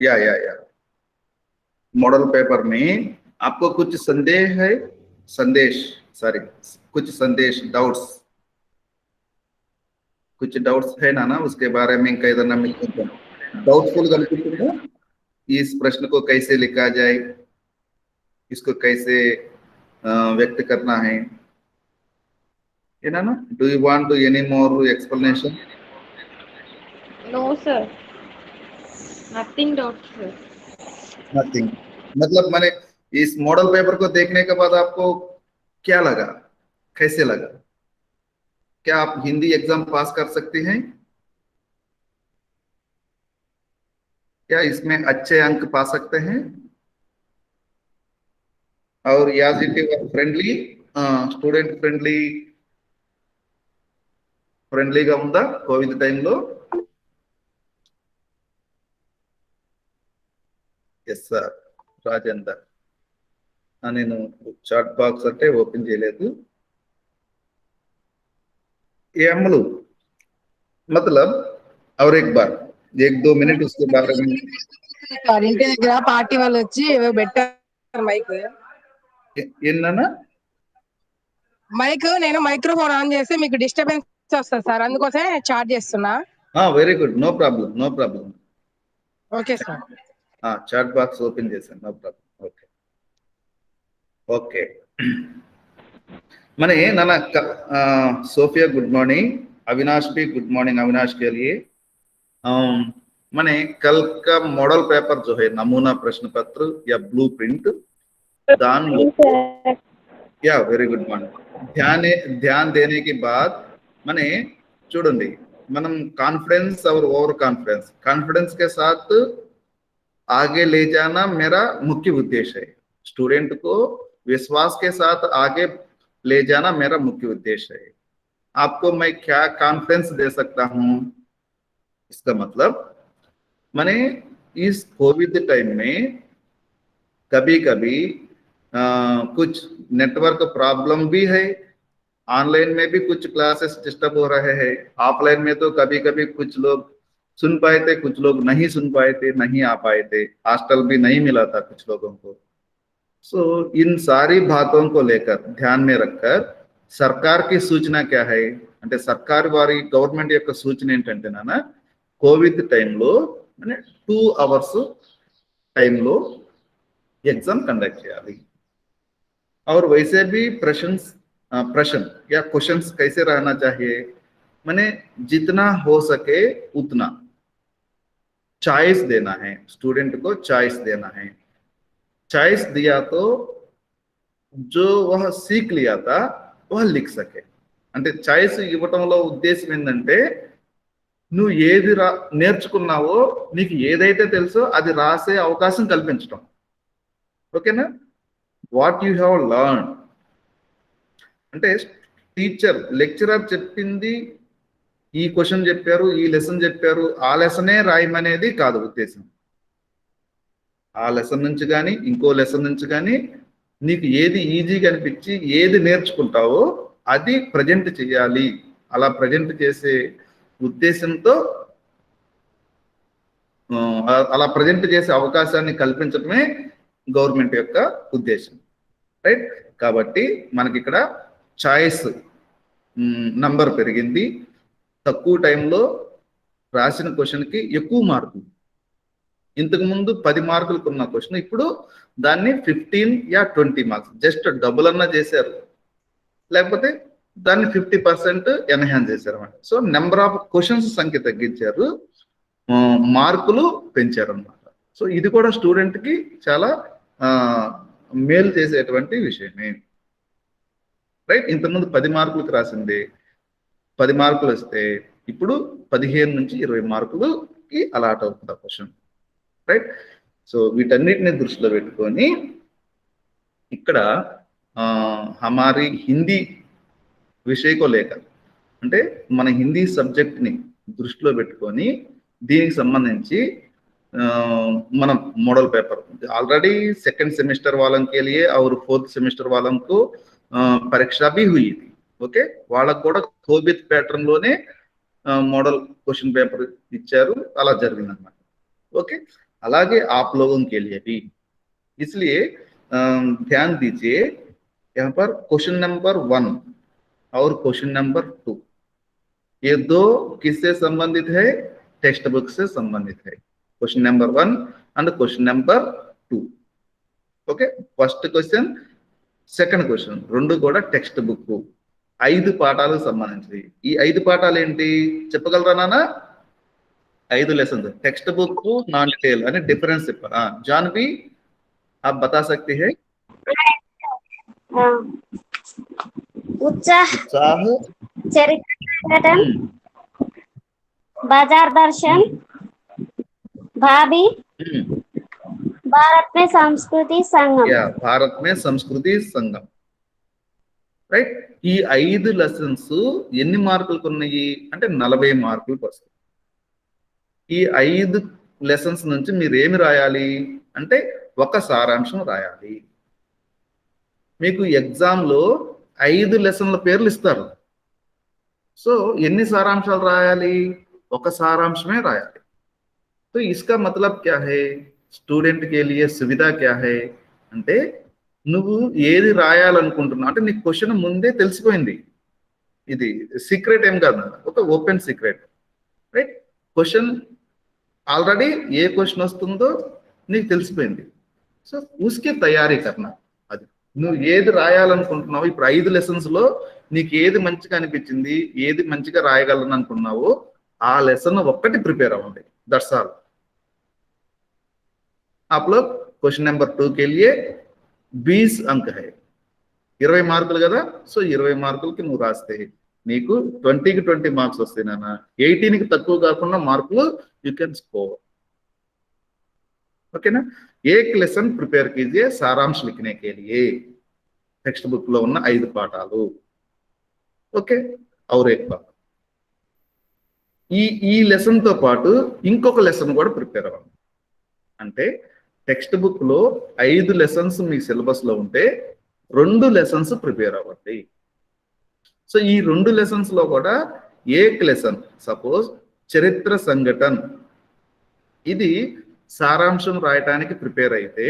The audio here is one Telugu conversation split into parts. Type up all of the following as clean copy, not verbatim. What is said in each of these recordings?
या मॉडल पेपर में आपको कुछ संदेह है, कुछ संदेश डाउट्स है ना उसके बारे में ఏదైనా మీకు डाउटफुल కనిపిస్తుందా? इस प्रश्न को कैसे लिखा जाए, इसको कैसे व्यक्त करना है ना? Do you want to any more explanation? No sir, nothing doubt sir. Nothing. मतलब मैंने इस मॉडल पेपर को देखने के बाद आपको क्या लगा, कैसे लगा? क्या आप हिंदी एग्जाम पास कर सकते हैं? क्या इसमें अच्छे अंक पा सकते हैं? और याज इट फ्रेंडली, స్టూడెంట్ ఫ్రెండ్లీగా ఉందా కోవిడ్ టైంలో? ఎస్ సార్ రాజేందర్, నేను చాట్ బాక్స్ అంటే ఓపెన్ చేయలేదు. ये अमलू मतलब और एक बार 1-2 मिनट उसके बारे में ఇంటి దగ్గర పార్టీ వాళ్ళు వచ్చి పెట్టారు మైక్ నేను మైక్రోఫోన్ ఆన్ చేస్తే మీకు డిస్టర్బెన్స్ వస్తుంది సార్, అందుకోసమే చార్జ్ చేస్తున్నా. Very good, no problem. Okay sir. Chat box open చేశాను, నో ప్రాబ్లం. ఓకే मने नाना सोफिया गुड मॉर्निंग, अविनाश भी गुड मॉर्निंग अविनाश के लिए। मने कल का मॉडल पेपर जो है नमूना प्रश्न पत्र या ब्लू प्रिंट दान या वेरी गुड मॉर्निंग ध्यान देने के बाद मने चूडंडी मनम कॉन्फिडेंस और ओवर कॉन्फिडेंस के साथ आगे ले जाना मेरा मुख्य उद्देश्य है। स्टूडेंट को विश्वास के साथ आगे ले जाना मेरा मुख्य उद्देश्य है। आपको मैं क्या कॉन्फिडेंस दे सकता हूं? इसका मतलब मैंने इस कोविड टाइम में कभी कभी कुछ नेटवर्क प्रॉब्लम भी है, ऑनलाइन में भी कुछ क्लासेस डिस्टर्ब हो रहे हैं, ऑफलाइन में तो कभी कभी कुछ लोग सुन पाए थे, कुछ लोग नहीं सुन पाए थे, नहीं आ पाए थे, हॉस्टल भी नहीं मिला था कुछ लोगों को। सो इन सारी बातों को लेकर ध्यान में रखकर सरकार की सूचना क्या है అంటే సర్కార్ వారి గవర్నమెంట్ యొక్క సూచన ఏంటంటే నాన్న కోవిడ్ టైంలో అంటే 2 అవర్స్ టైంలో एग्जाम कंडक्ट చేయాలి। और वैसे भी प्रश्न या क्वेश्चंस कैसे रहना चाहिए, माने जितना हो सके उतना चॉइस देना है, स्टूडेंट को चॉइस देना है। चॉइस दिया तो जो वह सीख लिया था वह लिख सके। అంటే చాయిస్ ఇవ్వటంలో ఉద్దేశం ఏంటంటే నువ్వు ఏది నేర్చుకున్నావో నీకు ఏదైతే తెలుసో అది రాసే అవకాశం కల్పించడం, ఓకేనా? వాట్ యు హ్యావ్ లర్న్ అంటే లెక్చరర్ చెప్పింది ఈ క్వశ్చన్ చెప్పారు, ఈ లెసన్ చెప్పారు, ఆ లెసనే రాయమనేది కాదు ఉద్దేశం। ఆ లెసన్ నుంచి కానీ ఇంకో లెసన్ నుంచి కానీ నీకు ఏది ఈజీగా అనిపించి ఏది నేర్చుకుంటావో అది ప్రజెంట్ చేయాలి। అలా ప్రజెంట్ చేసే ఉద్దేశంతో అలా ప్రజెంట్ చేసే అవకాశాన్ని కల్పించడమే గవర్నమెంట్ యొక్క ఉద్దేశం, రైట్? కాబట్టి మనకి ఇక్కడ చాయిస్ నంబర్ పెరిగింది, తక్కువ టైంలో రాసిన క్వశ్చన్కి ఎక్కువ మార్కులు। ఇంతకు ముందు 10 మార్కులకు ఉన్న క్వశ్చన్ ఇప్పుడు దాన్ని 15 या 20 మార్క్స్ జస్ట్ డబుల్ అన్న చేశారు, లేకపోతే దాన్ని 50% ఎన్హాన్స్ చేశారు అన్నమాట। సో నెంబర్ ఆఫ్ క్వశ్చన్స్ సంఖ్య తగ్గించారు, మార్కులు పెంచారు అన్నమాట। సో ఇది కూడా స్టూడెంట్ కి చాలా మేలు చేసేటువంటి విషయమే, రైట్? ఇంతకుముందు 10 మార్కులకు రాసింది 10 మార్కులు వస్తే ఇప్పుడు 15 నుంచి 20 మార్కులకి అలాట్ అవుతుంది ఆ క్వశ్చన్, రైట్? సో వీటన్నిటిని దృష్టిలో పెట్టుకొని ఇక్కడ हमारी हिंदी विषय को लेकर అంటే మన హిందీ సబ్జెక్ట్ ని దృష్టిలో పెట్టుకొని దీనికి సంబంధించి మనం model paper already second semester वालों के लिए और फोर्थ सेमेस्टर वालों को परीक्षा भी हुई थी, ఓకే? వాళ్ళకు కూడా కోవిడ్ ప్యాటర్న్ లోనే మోడల్ క్వశ్చన్ పేపర్ ఇచ్చారు, అలా జరిగింది అన్నమాట, ఓకే? అలాగే आप लोगों के लिए भी। इसलिए ध्यान दीजिए यहाँ पर क्वेश्चन नंबर 1 और क्वेश्चन नंबर 2 ये दो किससे संबंधित है? टेक्स्ट बुक से संबंधित है। Question number 1 and question number 2। Okay, first question second question రెండు కూడా టెక్స్ట్ బుక్ 5 పాఠాలకు సంబంధించి. ఈ 5 పాఠాలు ఏంటి చెప్పగలరా నాన్న? 5 lessons text book non detail अने डिफरेंस जानवी आप बता सकते हैं? उत्साह, चरित्र संगठन, बाजार दर्शन, भाभी, भारत में संस्कृति संगम। भारत में संस्कृति संगम రైట్. ఈ 5 లెసన్స్ ఎన్ని మార్కులకు ఉన్నాయి అంటే 40 మార్కులకు వస్తాయి. ఈ 5 లెసన్స్ నుంచి మీరు ఏమి రాయాలి అంటే ఒక సారాంశం రాయాలి. మీకు ఎగ్జామ్ లో 5 లెసన్ల పేర్లు ఇస్తారు. సో ఎన్ని సారాంశాలు రాయాలి? ఒక సారాంశమే రాయాలి. तो इसका मतलब क्या है? స్టూడెంట్ के लिए सुविधा क्या है అంటే నువ్వు ఏది రాయాలనుకుంటున్నావు అంటే నీ క్వశ్చన్ ముందే తెలిసిపోయింది. ఇది సీక్రెట్ ఏం కాదు, ఒక open secret right. Question already ఏ క్వశ్చన్ వస్తుందో నీకు తెలిసిపోయింది. సో ఉస్కి తయారీ కర్నా. అది నువ్వు ఏది రాయాలనుకుంటున్నావు ఇప్పుడు 5 లెసన్స్ లో నీకు ఏది మంచిగా అనిపించింది, ఏది మంచిగా రాయగలను అనుకున్నావో ఆ లెసన్ ఒక్కటి ప్రిపేర్ అవ్వండి. That's all. आप लोग क्वेश्चन नंबर 2 के लिए 20 अंक है. 20 మార్కులు కదా. సో 20 మార్కులకి నువ్వు రాస్తే నీకు 20కి 20 మార్క్స్ వస్తాయి నాన్న. 18కి తక్కువ కాకుండా మార్కులు యూ కెన్ स्कोर. ओके ना. एक लेसन प्रिपेयर कीजिए सारांश लिखने के लिए. टेक्स्ट बुक లో ఉన్న 5 పాఠాలు. ఓకే. और एक बात ఈ లెసన్ తో పాటు ఇంకొక లెసన్ కూడా ప్రిపేర్ అవ్వండి. అంటే టెక్స్ట్ బుక్ లో 5 లెసన్స్ మీ సిలబస్ లో ఉంటే 2 లెసన్స్ ప్రిపేర్ అవ్వండి. సో ఈ 2 లెసన్స్ లో కూడా ఏక్ లెసన్ సపోజ్ చరిత్ర సంఘటన ఇది సారాంశం రాయడానికి ప్రిపేర్ అయితే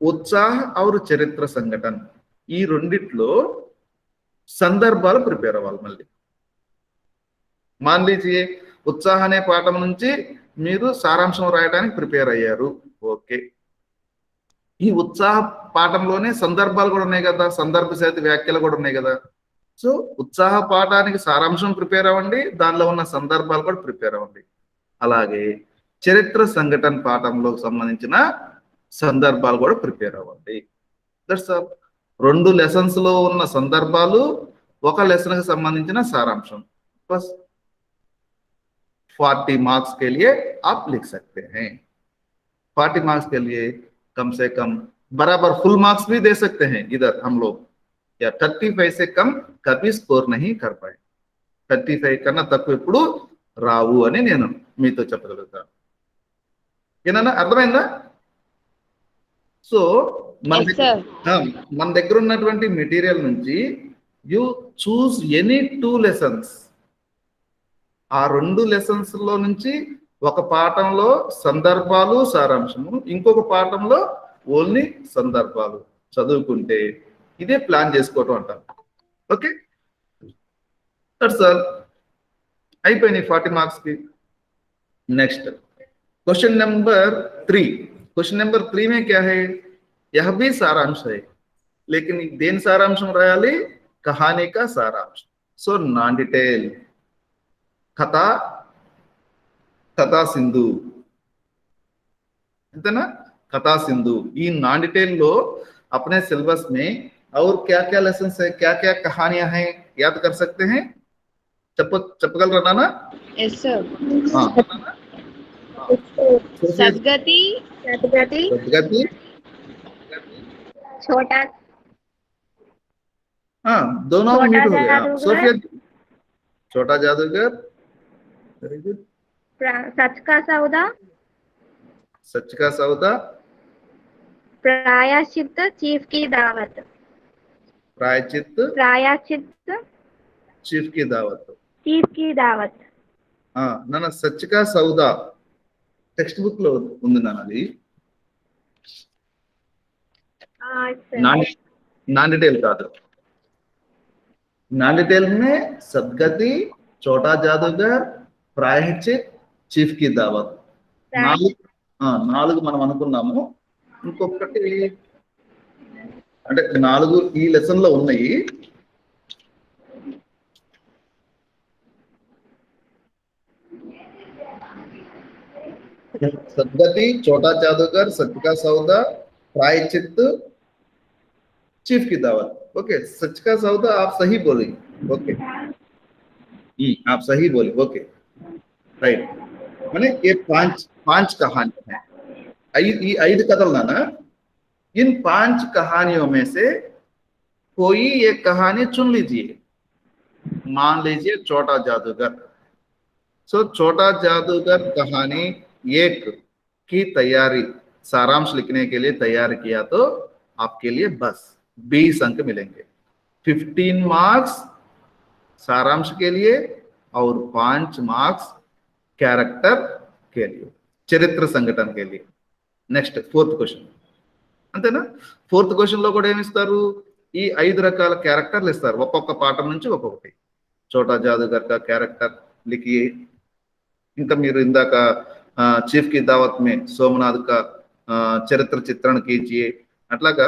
ఉత్సాహ और చరిత్ర సంఘటన ఈ రెండిట్లో సందర్భాలు ప్రిపేర్ అవ్వాలి. మళ్ళీ मान लीजिए ఉత్సాహ అనే పాఠం నుంచి మీరు సారాంశం రాయడానికి ప్రిపేర్ అయ్యారు. ఓకే. ఈ ఉత్సాహ పాఠంలోనే సందర్భాలు కూడా ఉన్నాయి కదా, సందర్భ సహిత వ్యాఖ్యలు కూడా ఉన్నాయి కదా. సో ఉత్సాహ పాఠానికి సారాంశం ప్రిపేర్ అవ్వండి, దానిలో ఉన్న సందర్భాలు కూడా ప్రిపేర్ అవ్వండి. అలాగే చరిత్ర సంఘటన పాఠంలో సంబంధించిన సందర్భాలు కూడా ప్రిపేర్ అవ్వండి. That's all. 2 లెసన్స్ లో ఉన్న సందర్భాలు, ఒక లెసన్ కి సంబంధించిన సారాంశం. బస్ 40 मार्क्स के लिए आप लिख सकते हैं. 40 मार्क्स के लिए कम से कम बराबर फुल मार्क्स भी दे सकते हैं इधर हम लोग. या 35 से कम कभी स्कोर नहीं कर पाए. 35 కన్నా తక్కువ ఎప్పుడు రావు అని నేను మీతో చెప్పగలుగుతాను. ఏనా అర్థమైందా? సో మన దగ్గర ఉన్నటువంటి మెటీరియల్ నుంచి యు చూస్ ఎనీ 2 లెసన్స్. ఆ 2 లెసన్స్ లో నుంచి ఒక పాఠంలో సందర్భాలు సారాంశము, ఇంకొక పాఠంలో ఓన్లీ సందర్భాలు చదువుకుంటే ఇదే ప్లాన్ చేసుకోవటం అంటారు. ఓకే. That's all. అయిపోయినాయి 40 మార్క్స్ కి. Next question number 3. Question number 3 में क्या है? यह भी सारांश है, लेकिन देन सारांशం రాయాలి, कहानी का सारांश. सो नॉन डिटेल कथा कथा सिंधु इतना कथा सिंधु ఈ नॉन डिटेल लो अपने सिलेबस में और क्या क्या लेसन है, क्या क्या कहानियां हैं याद कर सकते हैं? చెప్పగలరా నాన్న? yes sir. सदगति, सदगति, सदगति, छोटा, हाँ दोनों छोटा मीट हो गया. जादूगर, सोफिया छोटा जादूगर, वेरी गुड. सच का सौदा, सच का सौदा, प्रायश्चित, चीफ की दावत, प्रायचित, प्रायश्चित, चीफ की दावत. चीफ की दावत. हाँ ना ना सच का सौदा టెక్స్ట్ బుక్ లో ఉంది నాన్న అది, sir. नॉन डिटेल కాదు, నాన్ डिटेल में सदगति, छोटा जादूगर, प्रायश्चित, చీఫ్ కి దావత్, నాలుగు మనం అనుకున్నాము. ఇంకొకటి అంటే 4 ఈ లెసన్ లో ఉన్నాయి. सदगति, छोटा जादूगर, सच का सौदा, प्रायश्चित, चीफ की दावत. ओके, सच का सौदा आप सही बोली. ओके, आप सही बोली. Okay, right. मैंने ये पांच कहानी है. ये 5 कथल ना, इन 5 कहानियों में से कोई एक कहानी चुन लीजिए. मान लीजिए छोटा जादूगर. सो छोटा जादूगर कहानी 1 की तैयारी, सारांश लिखने के लिए तैयार किया तो आपके लिए बस 20 अंक मिलेंगे. 15 मार्क्स सारांश के लिए और 5 मार्क्स कैरेक्टर के लिए, चरित्र संगठन के लिए. నెక్స్ట్ 4th క్వశ్చన్ అంతేనా. 4th క్వశ్చన్ లో కూడా ఏమి ఇస్తారు, ఈ 5 రకాల క్యారెక్టర్లు ఇస్తారు. ఒక్కొక్క పాఠం నుంచి ఒక్కొక్కటి. చోటా జాదూగర్ కా క్యారెక్టర్ లిఖియే. ఇంకా మీరు ఇందాక చీఫ్ కి దావత్ మే సోమనాథ్ కా చరిత్ర చిత్రణ కీజియే, అట్లాగా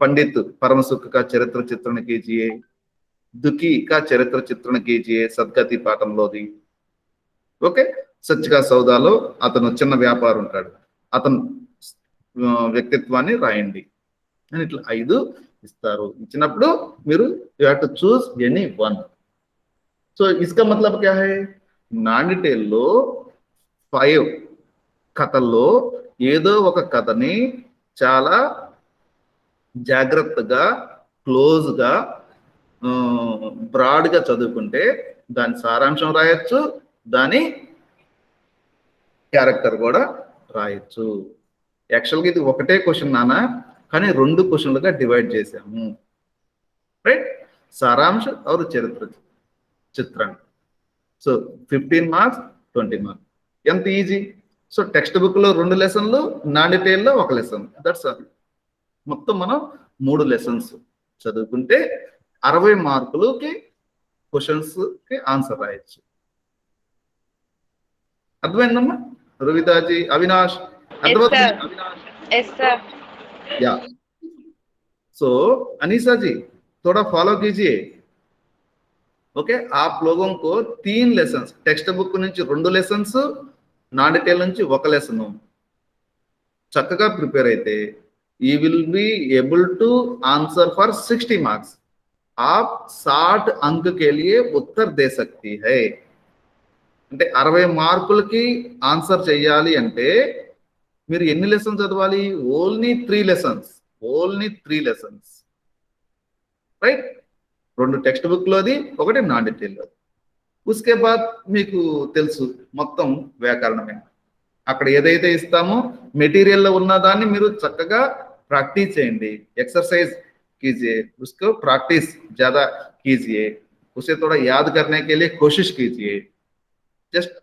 పండిత్ పరమసుఖ్ కా చరిత్ర చిత్రణ కీజియే, దుఖీ కా చరిత్ర చిత్రణ కీజియే సద్గతి పాఠంలోది. ఓకే, సచ్ కా సౌదాలో అతను చిన్న వ్యాపారం ఉంటాడు, అతను వ్యక్తిత్వాన్ని రాయండి అని ఇట్లా 5 ఇస్తారు. ఇచ్చినప్పుడు మీరు you have to choose any one. So ఇస్కా మతలబ్ క్యా హై, నాన్ డిటైల్ లో 5 కథల్లో ఏదో ఒక కథని చాలా జాగ్రత్తగా, క్లోజ్ గా, బ్రాడ్ గా చదువుకుంటే దాని సారాంశం రాయొచ్చు, దాని క్యారెక్టర్ కూడా రాయొచ్చు. యాక్చువల్గా ఇది ఒకటే క్వశ్చన్ నాన్న, కానీ 2 క్వశ్చన్లుగా డివైడ్ చేశాము. రైట్, సారాంశ और చరిత్ర చిత్రణ. So 15 marks 20 marks. ఎంత ఈజీ. సో టెక్స్ట్ బుక్ లో 2 లెసన్లు, నాన్ డిటైల్ లో 1 లెసన్. That's all. మొత్తం మనం 3 లెసన్స్ చదువుకుంటే 60 మార్కులకి క్వశ్చన్స్ కి ఆన్సర్ రాయొచ్చు. అర్థమైందమ్మా రవితాజీ, అవినాష్? Yes sir. या सो अनीसा जी थोड़ा फॉलो कीजिए. ओके, आप लोगों को 3 लेसन्स, टेक्स्ट बुक నుంచి 2 లెసన్స్, నాన్ డిటైల్ నుంచి 1 లెసన్ చక్కగా ప్రిపేర్ అయితే you will be able to answer for 60 marks. आप 60 अंक के लिए उत्तर दे सकती है. అంటే 60 మార్కులకి ఆన్సర్ చేయాలి అంటే మీరు ఎన్ని లెసన్స్ చదవాలి? Only 3 lessons. Only 3 lessons. Right, 2 text book లోది, 1 నాన్ డిటైల్ లోది. ఉస్కే బాద్ మీకు తెలుసు మొత్తం వ్యాకరణమే. అక్కడ ఏదైతే ఇస్తామో మెటీరియల్ లో ఉన్న దాన్ని మీరు చక్కగా ప్రాక్టీస్ చేయండి. एक्सरसाइज कीजिए, उसको प्रैक्टिस ज्यादा कीजिए, उसे थोड़ा याद करने के लिए कोशिश कीजिए. జస్ట్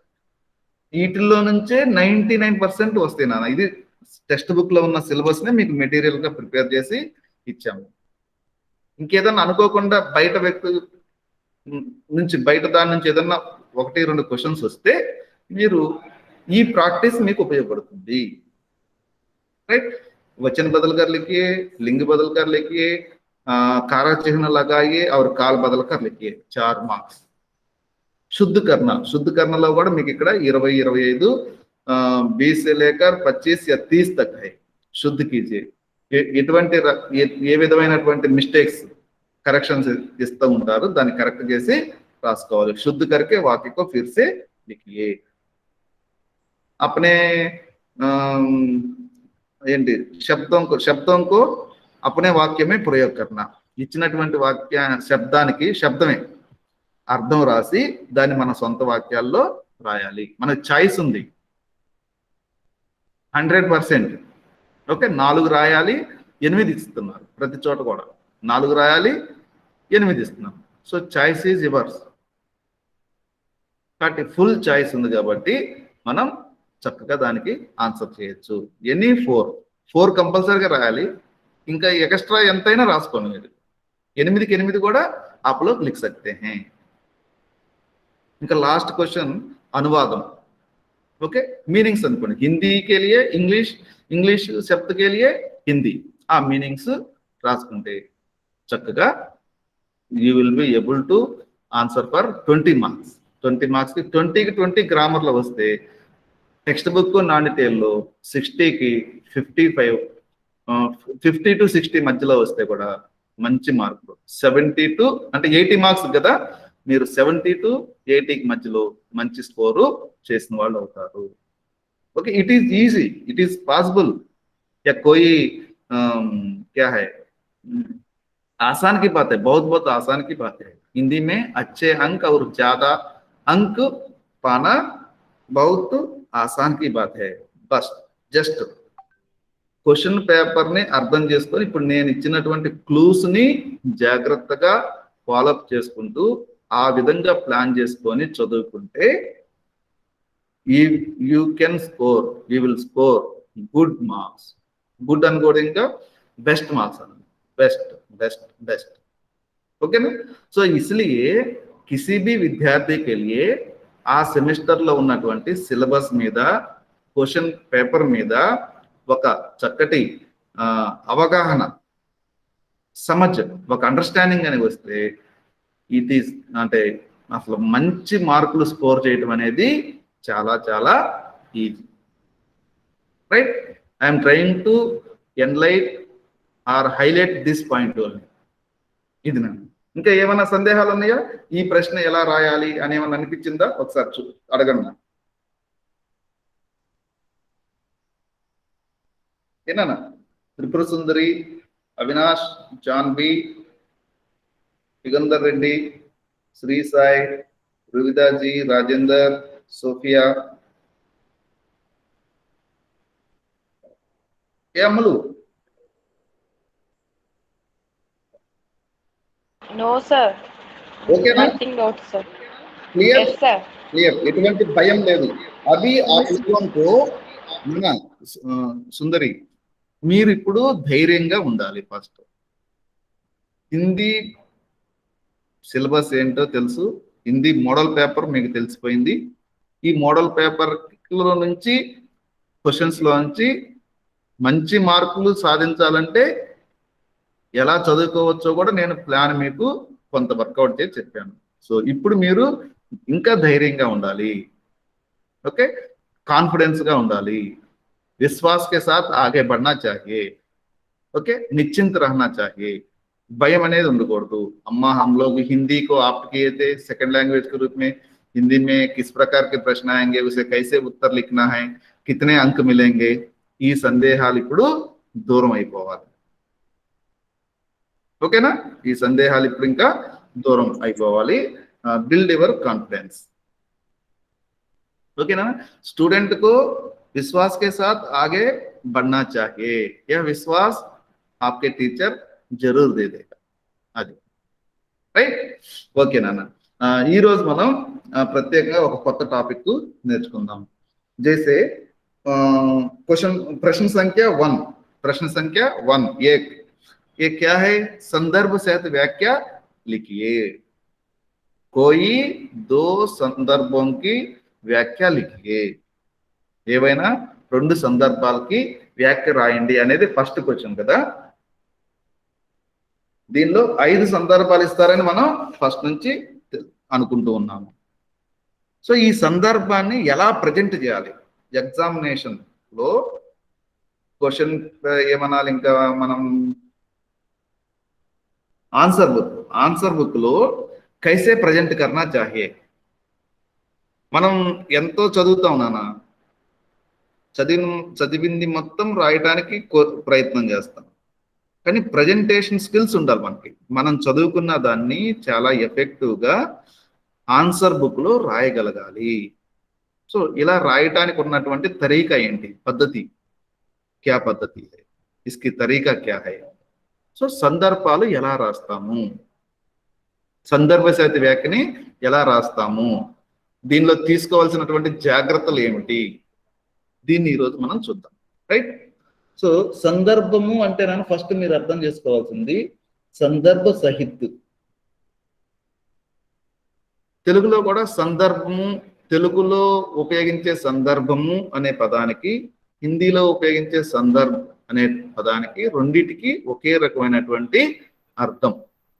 వీటిల్లో నుంచే 99% వస్తాయి నాన్న. ఇది టెక్స్ట్ బుక్ లో ఉన్న సిలబస్ నే మీకు మెటీరియల్ గా ప్రిపేర్ చేసి ఇచ్చాము. ఇంకేదన్నా అనుకోకుండా బయట వ్యక్తి నుంచి, బయట దాని నుంచి ఏదన్నా 1-2 క్వశ్చన్స్ వస్తే మీరు ఈ ప్రాక్టీస్ మీకు ఉపయోగపడుతుంది. రైట్, वचन बदल कर लिखिए, लिंग बदल कर लिखिए, कारा चिन्ह लगाइए और काल बदल कर लिखिए. 4 मार्क्स. शुद्ध करना లో కూడా మీకు ఇక్కడ 20, 25, 20 से लेकर 25 या 30 तक है. शुद्ध कीजिए. ఎటువంటి ఏ విధమైనటువంటి మిస్టేక్స్, కరెక్షన్స్ ఇస్తూ ఉంటారు, దాన్ని కరెక్ట్ చేసి రాసుకోవాలి. शुद्ध करके वाक्य को फिर से लिखिए. अपने ఏంటి శబ్దం కో అప్నే వాక్యమే ప్రయోగ కర్నా. ఇచ్చినటువంటి వాక్య శబ్దానికి శబ్దమే అర్థం రాసి దాన్ని మన సొంత వాక్యాల్లో రాయాలి. మనకు చాయిస్ ఉంది 100%. ఓకే, 4 రాయాలి, 8 ఇస్తున్నారు. ప్రతి చోట కూడా 4 రాయాలి, 8 ఇస్తున్నారు. So choice is yours. కాబట్టి ఫుల్ చాయిస్ ఉంది కాబట్టి మనం చక్కగా దానికి ఆన్సర్ చేయొచ్చు. ఎనీ ఫోర్ కంపల్సరీగా రాయాలి. ఇంకా ఎక్స్ట్రా ఎంతైనా రాసుకోండి మీరు. 8కి 8 కూడా आप लोग लिख सकते हैं. ఇంకా లాస్ట్ క్వశ్చన్ అనువాదం. ఓకే, మీనింగ్స్ అనుకోండి. హిందీకే లియే ఇంగ్లీష్ శబ్దకే లియే హిందీ, ఆ మీనింగ్స్ రాసుకుంటే చక్కగా you will be able to answer for 20 marks. 20 మార్క్స్కి 20కి 20 గ్రామర్లో వస్తే టెక్స్ట్ బుక్ నాన్ డీటెయిల్లో 60కి 55, 50 to 60 మధ్యలో వస్తే కూడా మంచి మార్కులు. 70 to అంటే 80 మార్క్స్ కదా, మీరు 70 to 80కి మధ్యలో మంచి స్కోరు చేసిన వాళ్ళు అవుతారు. Okay, it is easy, it is possible. या कोई क्या है, आसान की बात है, बहुत बहुत आसान की बात है. हिंदी में अच्छे अंक और ज्यादा अंक पाना बहुत आसान की बात है. बस జస్ట్ క్వశ్చన్ పేపర్ ని అర్థం చేసుకొని ఇప్పుడు నేను ఇచ్చినటువంటి క్లూస్ ని జాగ్రత్తగా ఫాలోఅప్ చేసుకుంటూ ఆ విధంగా ప్లాన్ చేసుకొని చదువుకుంటే you can score, you will score good marks. Good అనుకోవడం ఇంకా బెస్ట్ మార్క్స్ అన్న, बेस्ट बेस्ट बेस्ट. ओके ना. సో इसलिए किसी भी विद्यार्थी के लिए ఆ సెమిస్టర్ లో ఉన్నటువంటి సిలబస్ మీద, క్వశ్చన్ పేపర్ మీద ఒక చక్కటి అవగాహన, సమజ్, ఒక అండర్స్టాండింగ్ అని వస్తే ఇట్ ఈస్ అంటే అసలు మంచి మార్కులు స్కోర్ చేయడం అనేది చాలా చాలా easy. Right, I'm trying to enlight or highlight this point only. ఇది నన్ను ఇంకా ఏమైనా సందేహాలు ఉన్నాయా? ఈ ప్రశ్న ఎలా రాయాలి అని ఏమన్నా అనిపించిందా? ఒకసారి అడగండి. ఏనా త్రిపుర సుందరి, అవినాష్, జాన్వి, యుగంధర్ రెడ్డి, శ్రీ సాయి, రువిదాజీ, రాజేందర్, సోఫియా, ఏ అమ్ములు? No, sir. ఓకే నా? Nothing note, sir. Clear? Yes, sir. Clear, ఎటువంటి భయం లేదు. అవి ఆ విషయంతో సుందరి మీరు ఇప్పుడు ధైర్యంగా ఉండాలి. ఫస్ట్ హిందీ సిలబస్ ఏంటో తెలుసు, హిందీ మోడల్ పేపర్ మీకు తెలిసిపోయింది. ఈ మోడల్ పేపర్ లో నుంచి క్వశ్చన్స్ లో నుంచి మంచి మార్కులు సాధించాలంటే ఎలా చదువుకోవచ్చో కూడా నేను ప్లాన్ మీకు కొంత వర్కౌట్ చేసి చెప్పాను. సో ఇప్పుడు మీరు ఇంకా ధైర్యంగా ఉండాలి. ఓకే, కాన్ఫిడెన్స్ గా ఉండాలి. विश्वास के साथ आगे बढ़ना चाहिए. ओके, निश्चिंत रहना चाहिए. भयम అనేది ఉండకూడదు. अम्मा हम लोग हिंदी को ऑप्ट किए थे सेकंड लैंग्वेज के रूप में. हिंदी में किस प्रकार के प्रश्न आएंगे, उसे कैसे उत्तर लिखना है, कितने अंक मिलेंगे, ఈ సందేహాలు ఇప్పుడు దూరం అయిపోవాలి. ఓకేనా? ఈ సందేహాలు ఇప్పుడు ఇంకా దూరం అయిపోవాలి. Build your confidence. ఓకేనా? స్టూडेंट को विश्वास के साथ आगे बढ़ना चाहिए. यह विश्वास आपके टीचर जरूर दे देगा. అది రైట్. ఓకే నాన్న, ఈ రోజు మనం ప్రత్యేకంగా ఒక కొత్త టాపిక్ నేర్చుకుందాం. జైసే प्रश्न संख्या 1. प्रश्न संख्या 1 ये क्या है? संदर्भ सहित व्याख्या लिखिए. कोई 2 संदर्भों की व्याख्या लिखिए. ఏవైనా 2 సందర్భాలకి వ్యాఖ్య రాయండి అనేది ఫస్ట్ క్వశ్చన్ కదా. దీనిలో 5 సందర్భాలు ఇస్తారని మనం ఫస్ట్ నుంచి అనుకుంటూ ఉన్నాము. సో ఈ సందర్భాన్ని ఎలా ప్రజెంట్ చేయాలి ఎగ్జామినేషన్ లో? క్వశ్చన్ ఏమనాలి ఇంకా మనం ఆన్సర్ బుక్ లో కైసే ప్రజెంట్ కర్నా చాహియే. మనం ఎంతో చదువుతాం నాన్న, చదివింది మొత్తం రాయడానికి ప్రయత్నం చేస్తాం, కానీ ప్రజెంటేషన్ స్కిల్స్ ఉండాలి మనకి. మనం చదువుకున్న దాన్ని చాలా ఎఫెక్టివ్ గా ఆన్సర్ బుక్ లో రాయగలగాలి. సో ఇలా రాయటానికి ఉన్నటువంటి తరీకా ఏంటి, పద్ధతి, క్యా పద్ధతి హై, ఇస్కి తరీకా క్యా హై? సో సందర్భాలు ఎలా రాస్తాము, సందర్భ సహిత వ్యాఖ్యని ఎలా రాస్తాము, దీనిలో తీసుకోవాల్సినటువంటి జాగ్రత్తలు ఏమిటి, దీన్ని ఈరోజు మనం చూద్దాం. రైట్. సో సందర్భము అంటే నేను ఫస్ట్ మీరు అర్థం చేసుకోవాల్సింది సందర్భ సహిత్. తెలుగులో కూడా సందర్భము, తెలుగులో ఉపయోగించే సందర్భము అనే పదానికి, హిందీలో ఉపయోగించే సందర్భ అనే పదానికి రెండిటికి ఒకే రకమైనటువంటి అర్థం,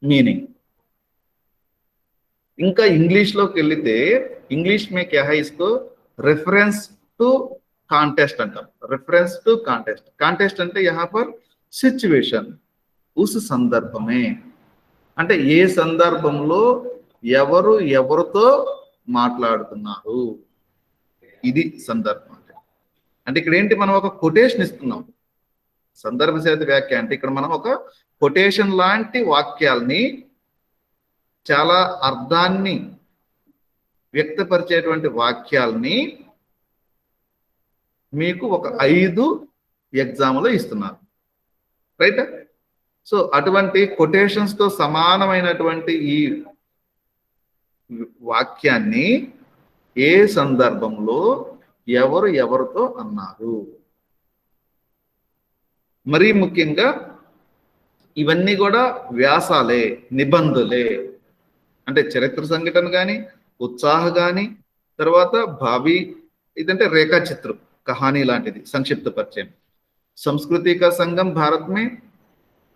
మీనింగ్. ఇంకా ఇంగ్లీష్లోకి వెళితే ఇంగ్లీష్ మే క్యా హై ఇస్కో రెఫరెన్స్ టు కాంటెస్ట్ అంటాం. Reference to contest. కాంటెస్ట్ అంటే యహా పర్ సిచ్యువేషన్, ఉస్ సందర్భమే. అంటే ఏ సందర్భంలో ఎవరు ఎవరితో మాట్లాడుతున్నారు, ఇది సందర్భం. అంటే ఇక్కడ ఏంటి, మనం ఒక కొటేషన్ ఇస్తున్నాం. సందర్భ సహిత వ్యాఖ్య అంటే ఇక్కడ మనం ఒక కొటేషన్ లాంటి వాక్యాల్ని, చాలా అర్థాన్ని వ్యక్తపరిచేటువంటి వాక్యాల్ని మీకు ఒక 5 ఎగ్జామ్లో ఇస్తున్నారు. రైట్. సో అటువంటి కొటేషన్స్ తో సమానమైనటువంటి ఈ వాక్యాన్ని ఏ సందర్భంలో ఎవరు ఎవరితో అన్నారు. మరీ ముఖ్యంగా ఇవన్నీ కూడా వ్యాసాలే, నిబంధులే. అంటే చరిత్ర సంఘటన కానీ, ఉత్సాహ కానీ, తర్వాత భావి, ఇదంటే రేఖా చిత్రం, కహానీ లాంటిది, సంక్షిప్త పరిచయం. సంస్కృతి కా సంగం భారత్ మే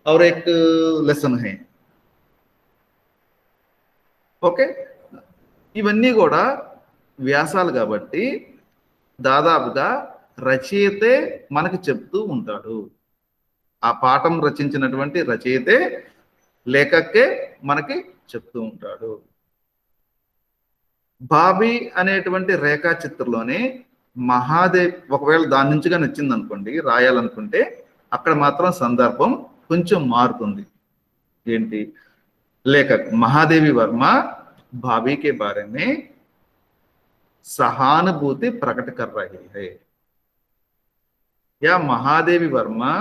और एक లెసన్ है. ఓకే. ఇవన్నీ కూడా వ్యాసాలు కాబట్టి దాదాపుగా రచయితే మనకి చెప్తూ ఉంటాడు. ఆ పాఠం రచించినటువంటి రచయితే, లేఖకే మనకి చెప్తూ ఉంటాడు. బాబీ అనేటువంటి రేఖా చిత్రంలోనే మహాదేవ్, ఒకవేళ దాని నుంచి కానీ వచ్చింది అనుకోండి రాయాలనుకుంటే, అక్కడ మాత్రం సందర్భం కొంచెం మారుతుంది. ఏంటి, लेखक महादेवी वर्मा भाभी के बारे में सहानुभूति प्रकट कर रही है, या महादेवी वर्मा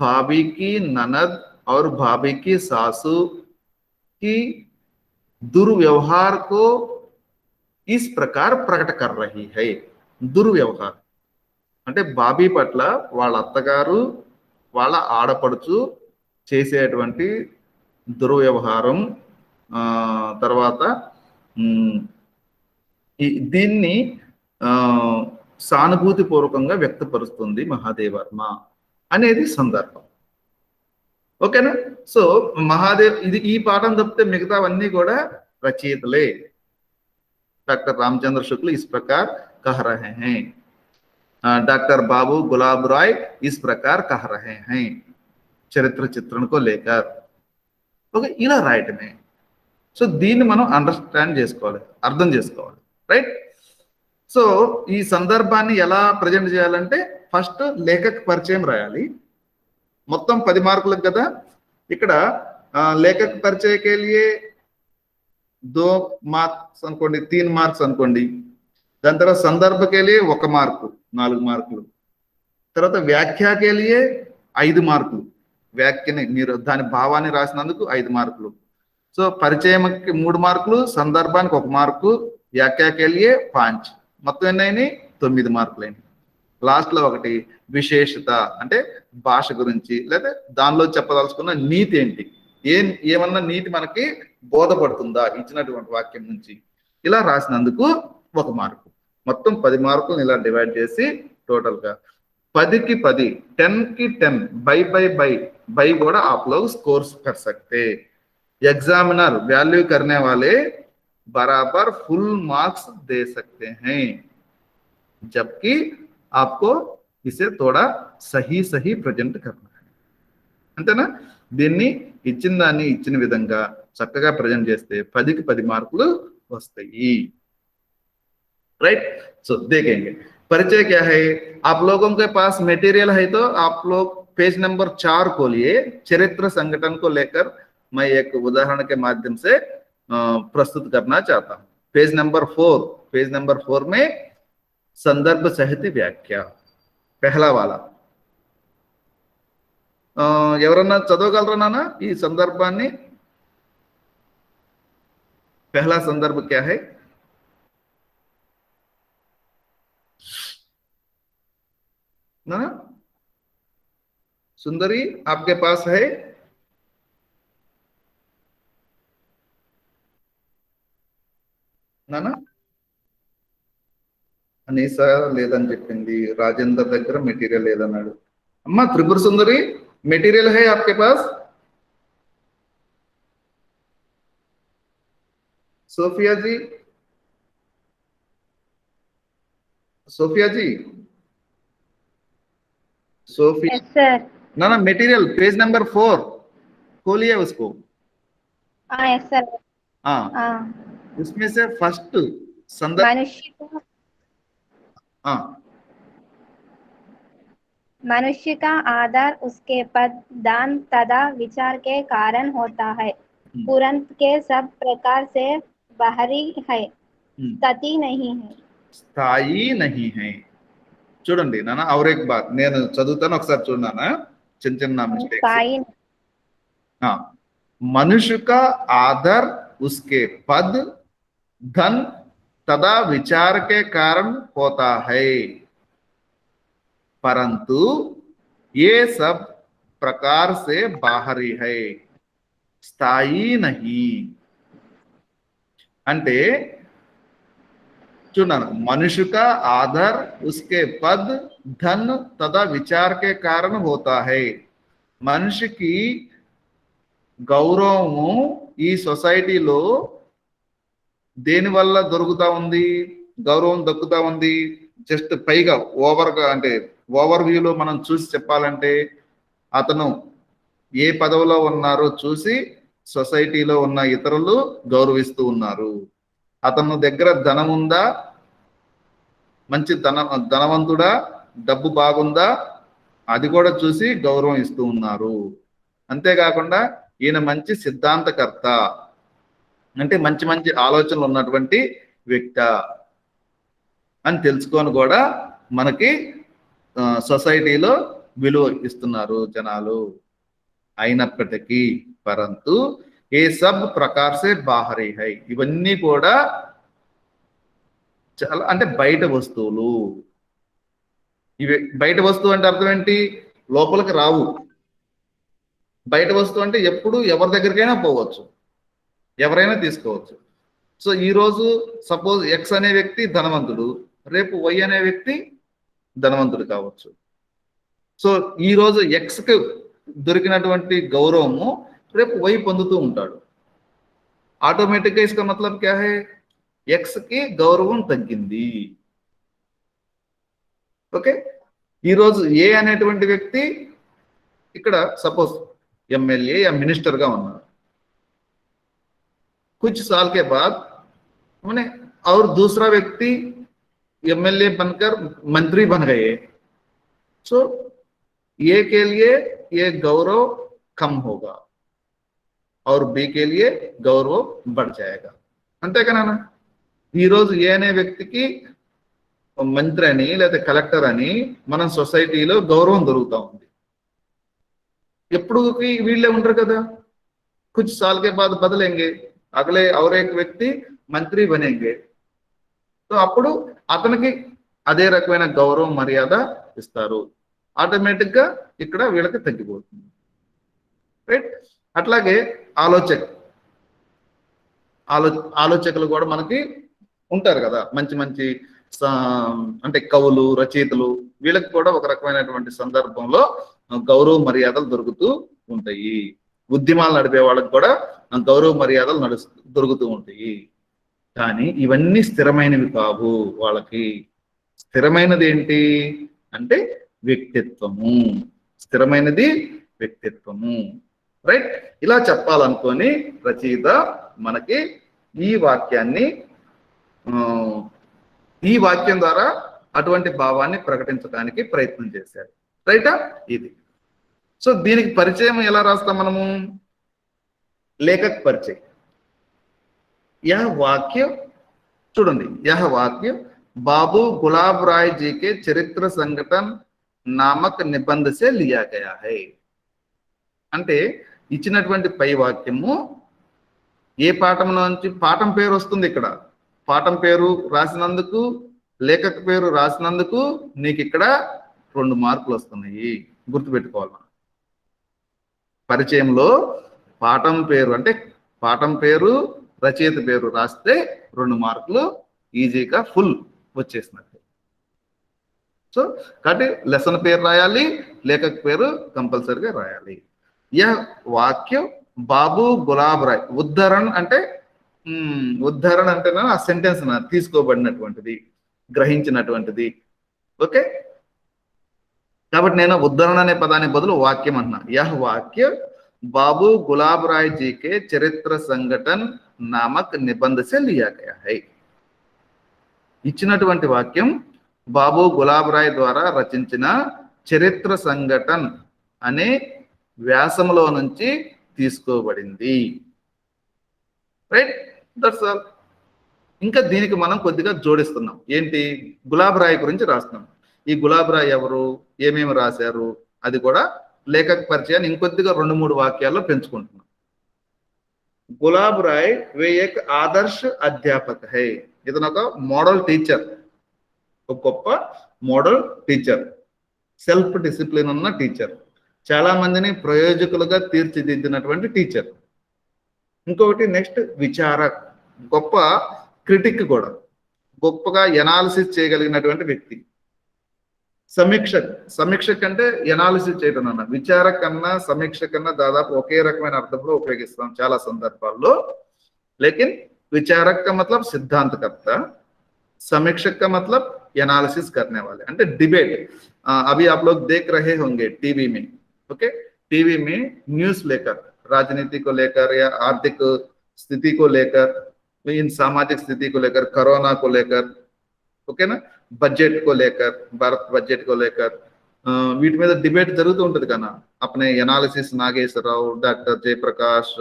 भाभी की ननद और भाभी की सासू की दुर्व्यवहार को इस प्रकार प्रकट कर रही है. दुर्व्यवहार అంటే బాబీ పట్ల వాళ్ళ అత్తగారు, వాళ్ళ ఆడపడుచు చేసేటువంటి దుర్వ్యవహారం, తర్వాత దీన్ని సానుభూతి పూర్వకంగా వ్యక్తపరుస్తుంది మహాదేవ్ వర్మ అనేది సందర్భం. ఓకేనా. సో మహాదేవ్, ఇది ఈ పాఠం తప్పితే మిగతావన్నీ కూడా రచయితలే. డాక్టర్ రామచంద్ర శుక్ల इस प्रकार कह रहे हैं, डॉक्टर बाबू गुलाब राय इस प्रकार कह रहे हैं, చరిత్ర చిత్రణ को लेकर. ఓకే, ఇలా రాయటమే. సో దీన్ని మనం అండర్స్టాండ్ చేసుకోవాలి, అర్థం చేసుకోవాలి. రైట్. సో ఈ సందర్భాన్ని ఎలా ప్రజెంట్ చేయాలంటే ఫస్ట్ లేఖక పరిచయం రాయాలి. మొత్తం 10 మార్కులకు కదా. ఇక్కడ లేఖక పరిచయ के लिए 2 మార్క్స్ అనుకోండి, 3 మార్క్స్ అనుకోండి. దాని తర్వాత సందర్భ के लिए 1 మార్కు, 4 మార్కులు. తర్వాత వ్యాఖ్య के लिए 5 మార్కులు, వ్యాఖ్యని మీరు దాని భావాన్ని రాసినందుకు 5 మార్కులు. సో పరిచయంకి 3 మార్కులు, సందర్భానికి 1 మార్కు, వ్యాఖ్య के लिए 5, మొత్తం ఎన్నైనా 9 మార్కులైనవి. లాస్ట్ లో ఒకటి విశేషత, అంటే భాష గురించి లేదా దానిలో చెప్పదలుచుకున్న నీతి ఏంటి, ఏమన్నా నీతి మనకి బోధపడుతుందా ఇచ్చినటువంటి వాక్యం నుంచి, ఇలా రాసినందుకు 1 మార్కు. మొత్తం 10 మార్కులను ఇలా డివైడ్ చేసి టోటల్ గా 10 की 10, 10 की 10 बाई కూడా आप लोग स्कोर कर सकते. एग्जामिनर वैल्यू करने वाले बराबर फुल मार्क्स दे सकते हैं, जबकि आपको इसे थोड़ा सही सही प्रेजेंट करना है. అంతేనా. దీన్ని ఇచ్చిన దాన్ని ఇచ్చిన విధంగా చక్కగా ప్రజెంట్ చేస్తే 10కి 10 మార్కులు వస్తాయి. राइट. सो देखेंगे परिचय क्या है. आप लोगों के पास मटेरियल है तो आप लोग पेज नंबर 4 खोलिए. चरित्र संगठन को लेकर मैं एक उदाहरण के माध्यम से प्रस्तुत करना चाहता हूं. पेज नंबर 4 में संदर्भ सहित व्याख्या, पहला वाला. ఎవరన్నా చదవగలరా నాన్న ఈ సందర్భాన్ని? पहला संदर्भ क्या है? ना सुंदरी आपके पास है? నానా అనీస లేదని చెప్పింది. రాజేందర్ దగ్గర మెటీరియల్ లేదన్నాడు. అమ్మా త్రిపుర సుందరి మెటీరియల్ है आपके पास? सोफिया जी, सोफिया जी, सोफिया यस सर। ना ना मटेरियल पेज नंबर 4 खोलिए उसको। हाँ यस सर। हाँ हाँ उसमें से फर्स्ट संदर्भ। हाँ मनुष्य का आधार उसके पद दान तथा विचार के कारण होता है। तुरंत के सब प्रकार से बाहरी है, गति नहीं है, స్థాయి नहीं है। చూడండి నాన్న और एक बात నేను చదువుతాను ఒకసారి చూడనా చిన్న చిన్న మిస్టేక్స్। स्थायी हाँ मनुष्य का आदर उसके पद धन तथा विचार के कारण होता है, परंतु ये सब प्रकार से बाहरी है, స్థాయి नहीं। అంటే చూడన్నా मनुष्य का आदर उसके पद धन तथा विचार के कारण होता है। మనిషికి గౌరవము ఈ సొసైటీలో దేని వల్ల దొరుకుతా ఉంది, గౌరవం దక్కుతా ఉంది? జస్ట్ పైగా ఓవర్గా అంటే ఓవర్ వ్యూలో మనం చూసి చెప్పాలంటే అతను ఏ పదవిలో ఉన్నారో చూసి సొసైటీలో ఉన్న ఇతరులు గౌరవిస్తూ ఉన్నారు. అతను దగ్గర ధనం ఉందా, మంచి ధనవంతుడా, డబ్బు బాగుందా, అది కూడా చూసి గౌరవం ఇస్తూ ఉన్నారు. అంతేకాకుండా ఈయన మంచి సిద్ధాంతకర్త అంటే మంచి మంచి ఆలోచనలు ఉన్నటువంటి వ్యక్తి అని తెలుసుకొని కూడా మనకి సొసైటీలో విలువ ఇస్తున్నారు జనాలు. అయినప్పటికీ పరంతు ఏ సబ్ ప్రకార్ సే బాహరీ హై, ఇవన్నీ కూడా చాలా అంటే బయట వస్తువులు. ఇవి బయట వస్తువు అంటే అర్థం ఏంటి? లోపలికి రావు. బయట వస్తువు అంటే ఎప్పుడు ఎవరి దగ్గరికైనా పోవచ్చు, ఎవరైనా తీసుకోవచ్చు. సో ఈ రోజు సపోజ్ ఎక్స్ అనే వ్యక్తి ధనవంతుడు, రేపు వై అనే వ్యక్తి ధనవంతుడు కావచ్చు. సో ఈ రోజు ఎక్స్ కి దొరికినటువంటి గౌరవము రేపు వై పొందుతూ ఉంటాడు. ఆటోమేటిక్గా ఇస్కా మతలబ్ క్యా హై? ఎక్స్ కి గౌరవం తగ్గింది. ఓకే, ఈరోజు ఏ అనేటువంటి వ్యక్తి ఇక్కడ సపోజ్ ఎమ్మెల్యే या मिनिस्टर గా ఉన్నారు. कुछ साल के बाद उन्हें और दूसरा व्यक्ति एमएलए बनकर मंत्री बन गए, सो ए के लिए ये गौरव कम होगा और बी के लिए गौरव बढ़ जाएगा. अंते का ना ఈ రోజు ఏ అనే వ్యక్తికి మంత్రి అని లేదా కలెక్టర్ అని మన సొసైటీలో గౌరవం దొరుకుతా ఉంది. ఎప్పుడు వీళ్ళే ఉంటారు కదా, कुछ साल के बाद बदलेंगे, అగలే और एक వ్యక్తి మంత్రి బనేంగే. సో అప్పుడు అతనికి అదే రకమైన గౌరవం మర్యాద ఇస్తారు. ఆటోమేటిక్ గా ఇక్కడ వీళ్ళకి తగ్గిపోతుంది. రైట్, అట్లాగే ఆలోచకులు కూడా మనకి ఉంటారు కదా, మంచి మంచి అంటే కవులు రచయితలు, వీళ్ళకి కూడా ఒక రకమైనటువంటి సందర్భంలో గౌరవ మర్యాదలు దొరుకుతూ ఉంటాయి. ఉద్యమాలు నడిపే వాళ్ళకి కూడా గౌరవ మర్యాదలు దొరుకుతూ ఉంటాయి. కానీ ఇవన్నీ స్థిరమైనవి కావు. వాళ్ళకి స్థిరమైనది ఏంటి అంటే వ్యక్తిత్వము. స్థిరమైనది వ్యక్తిత్వము. రైట్, ఇలా చెప్పాలనుకొని రచయిత మనకి ఈ వాక్యం ద్వారా అటువంటి భావాన్ని ప్రకటించడానికి ప్రయత్నం చేశాడు. రైటా? ఇది. సో దీనికి పరిచయం ఎలా రాస్తాం మనము? లేఖక్ పరిచయం. यह वाक्य చూడండి, यह वाक्य बाबू गुलाब राय जी के चरित्र संगठन नामक निबंध से लिया गया है. అంటే ఇచ్చినటువంటి పై వాక్యము ఏ పాఠంలో నుంచి, పాఠం పేరు వస్తుంది ఇక్కడ, పాఠం పేరు రాసినందుకు లేఖక పేరు రాసినందుకు నీకు ఇక్కడ 2 మార్కులు వస్తున్నాయి. గుర్తుపెట్టుకోవాలి. పరిచయంలో పాఠం పేరు అంటే పాఠం పేరు రచయిత పేరు రాస్తే 2 మార్కులు ఈజీగా ఫుల్ వచ్చేసినట్టు. సో కాబట్టి లెసన్ పేరు రాయాలి, లేఖక పేరు కంపల్సరీగా రాయాలి. యహ్ వాక్యం బాబు గులాబ్ రాయ్ ఉద్ధరణ అంటే ఉద్ధరణ అంటేనా ఆ సెంటెన్స్ తీసుకోబడినటువంటిది, గ్రహించినటువంటిది. ఓకే, కాబట్టి నేను ఉద్ధరణ అనే పదానికి బదులు వాక్యం అంటున్నా. యహ్ వాక్య బాబు గులాబ్ రాయ్ జీ కే చరిత్ర సంఘటన నామక్ నిబంధ సే లియా గయా హై. ఇచ్చినటువంటి వాక్యం బాబు గులాబ్ రాయ్ ద్వారా రచించిన చరిత్ర సంఘటన అనే వ్యాసంలో నుంచి తీసుకోబడింది. Right, that's all. ఇంకా దీనికి మనం కొద్దిగా జోడిస్తున్నాం. ఏంటి, గులాబ్ రాయ్ గురించి రాస్తున్నాం. ఈ గులాబ్ రాయ్ ఎవరు, ఏమేమి రాశారు, అది కూడా లేఖక పరిచయాన్ని ఇంకొద్దిగా 2-3 వాక్యాల్లో పెంచుకుంటున్నాం. గులాబ్ రాయ్ వే ఏక్ ఆదర్శ అధ్యాపక హై. ఇతను ఒక మోడల్ టీచర్, ఒక గొప్ప మోడల్ టీచర్, సెల్ఫ్ డిసిప్లిన్ ఉన్న టీచర్, చాలా మందిని ప్రయోజకులుగా తీర్చిదిద్దినటువంటి టీచర్. ఇంకొకటి నెక్స్ట్ విచారక్, గొప్ప క్రిటిక్ కూడా, గొప్పగా ఎనాలిసిస్ చేయగలిగినటువంటి వ్యక్తి. సమీక్షక్ అంటే ఎనాలిసిస్ చేయడం అన్న. విచారక్ కన్నా సమీక్ష కన్నా దాదాపు ఒకే రకమైన అర్థంలో ఉపయోగిస్తాం చాలా సందర్భాల్లో. लेकिन विचारक का मतलब सिद्धांतकर्ता, समीक्षक का मतलब एनालिसिस करने वाले. అంటే डिबेट अभी आप लोग देख रहे होंगे टीवी में. ओके, टीवी में न्यूज लेकर, राजनीति को लेकर या आर्थिक स्थिति को लेकर, इन सामाजिक स्थिति को लेकर, कोरोना को लेकर, ओके ना, बजट को लेकर, भारत बजट को लेकर వీటి మీద డిబేట్ జరుగుతూ ఉంటుంది కదా. అప్నే ఎనాలిసిస్ నాగేశ్వరరావు, డాక్టర్ జయప్రకాష్,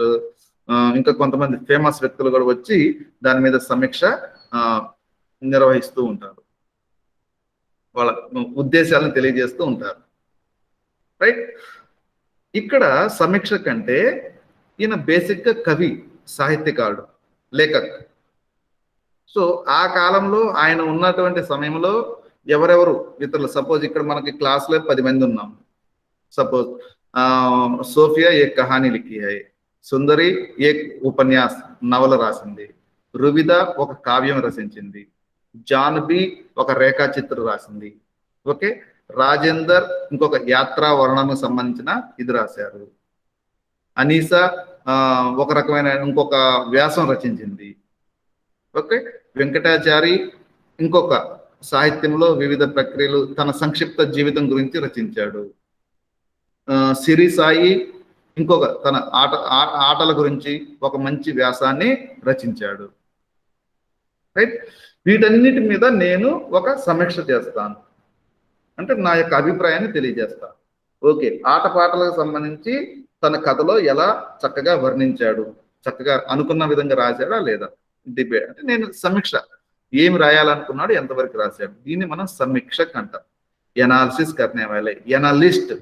ఇంకా కొంతమంది ఫేమస్ వ్యక్తులు కూడా వచ్చి దాని మీద సమీక్ష నిర్వహిస్తూ ఉంటారు, వాళ్ళ ఉద్దేశాలను తెలియజేస్తూ ఉంటారు. రైట్, ఇక్కడ సమీక్ష కంటే ఈయన బేసిక్ గా కవి, సాహిత్యకారుడు, లేఖక్. సో ఆ కాలంలో ఆయన ఉన్నటువంటి సమయంలో ఎవరెవరు ఇతరులు, సపోజ్ ఇక్కడ మనకి క్లాస్లో 10 మంది ఉన్నాం. సపోజ్ సోఫియా ఏ కహానీ లిఖీ హై, సుందరి ఏ ఉపన్యాస్ నవల రాసింది, రువిద ఒక కావ్యం రచించింది, జాన్బీ ఒక రేఖా చిత్రం రాసింది. ఓకే, రాజేందర్ ఇంకొక యాత్రా వర్ణనకు సంబంధించిన ఇది రాశారు, అనీసా ఒక రకమైన ఇంకొక వ్యాసం రచించింది. ఓకే, వెంకటాచారి ఇంకొక సాహిత్యంలో వివిధ ప్రక్రియలు తన సంక్షిప్త జీవితం గురించి రచించాడు. సిరి సాయి ఇంకొక తన ఆటల గురించి ఒక మంచి వ్యాసాన్ని రచించాడు. రైట్, వీటన్నిటి మీద నేను ఒక సమీక్ష చేస్తాను, అంటే నా యొక్క అభిప్రాయాన్ని తెలియజేస్తాను. ఓకే, ఆటపాటలకు సంబంధించి తన కథలో ఎలా చక్కగా వర్ణించాడు, చక్కగా అనుకున్న విధంగా రాశాడా లేదా, డిబేట్ అంటే నేను సమీక్ష, ఏమి రాయాలనుకున్నాడు, ఎంతవరకు రాశాడు, దీన్ని మనం సమీక్షక్ అంటాం. ఎనాలిసిస్ కర్నే వాళ్ళే ఎనాలిస్ట్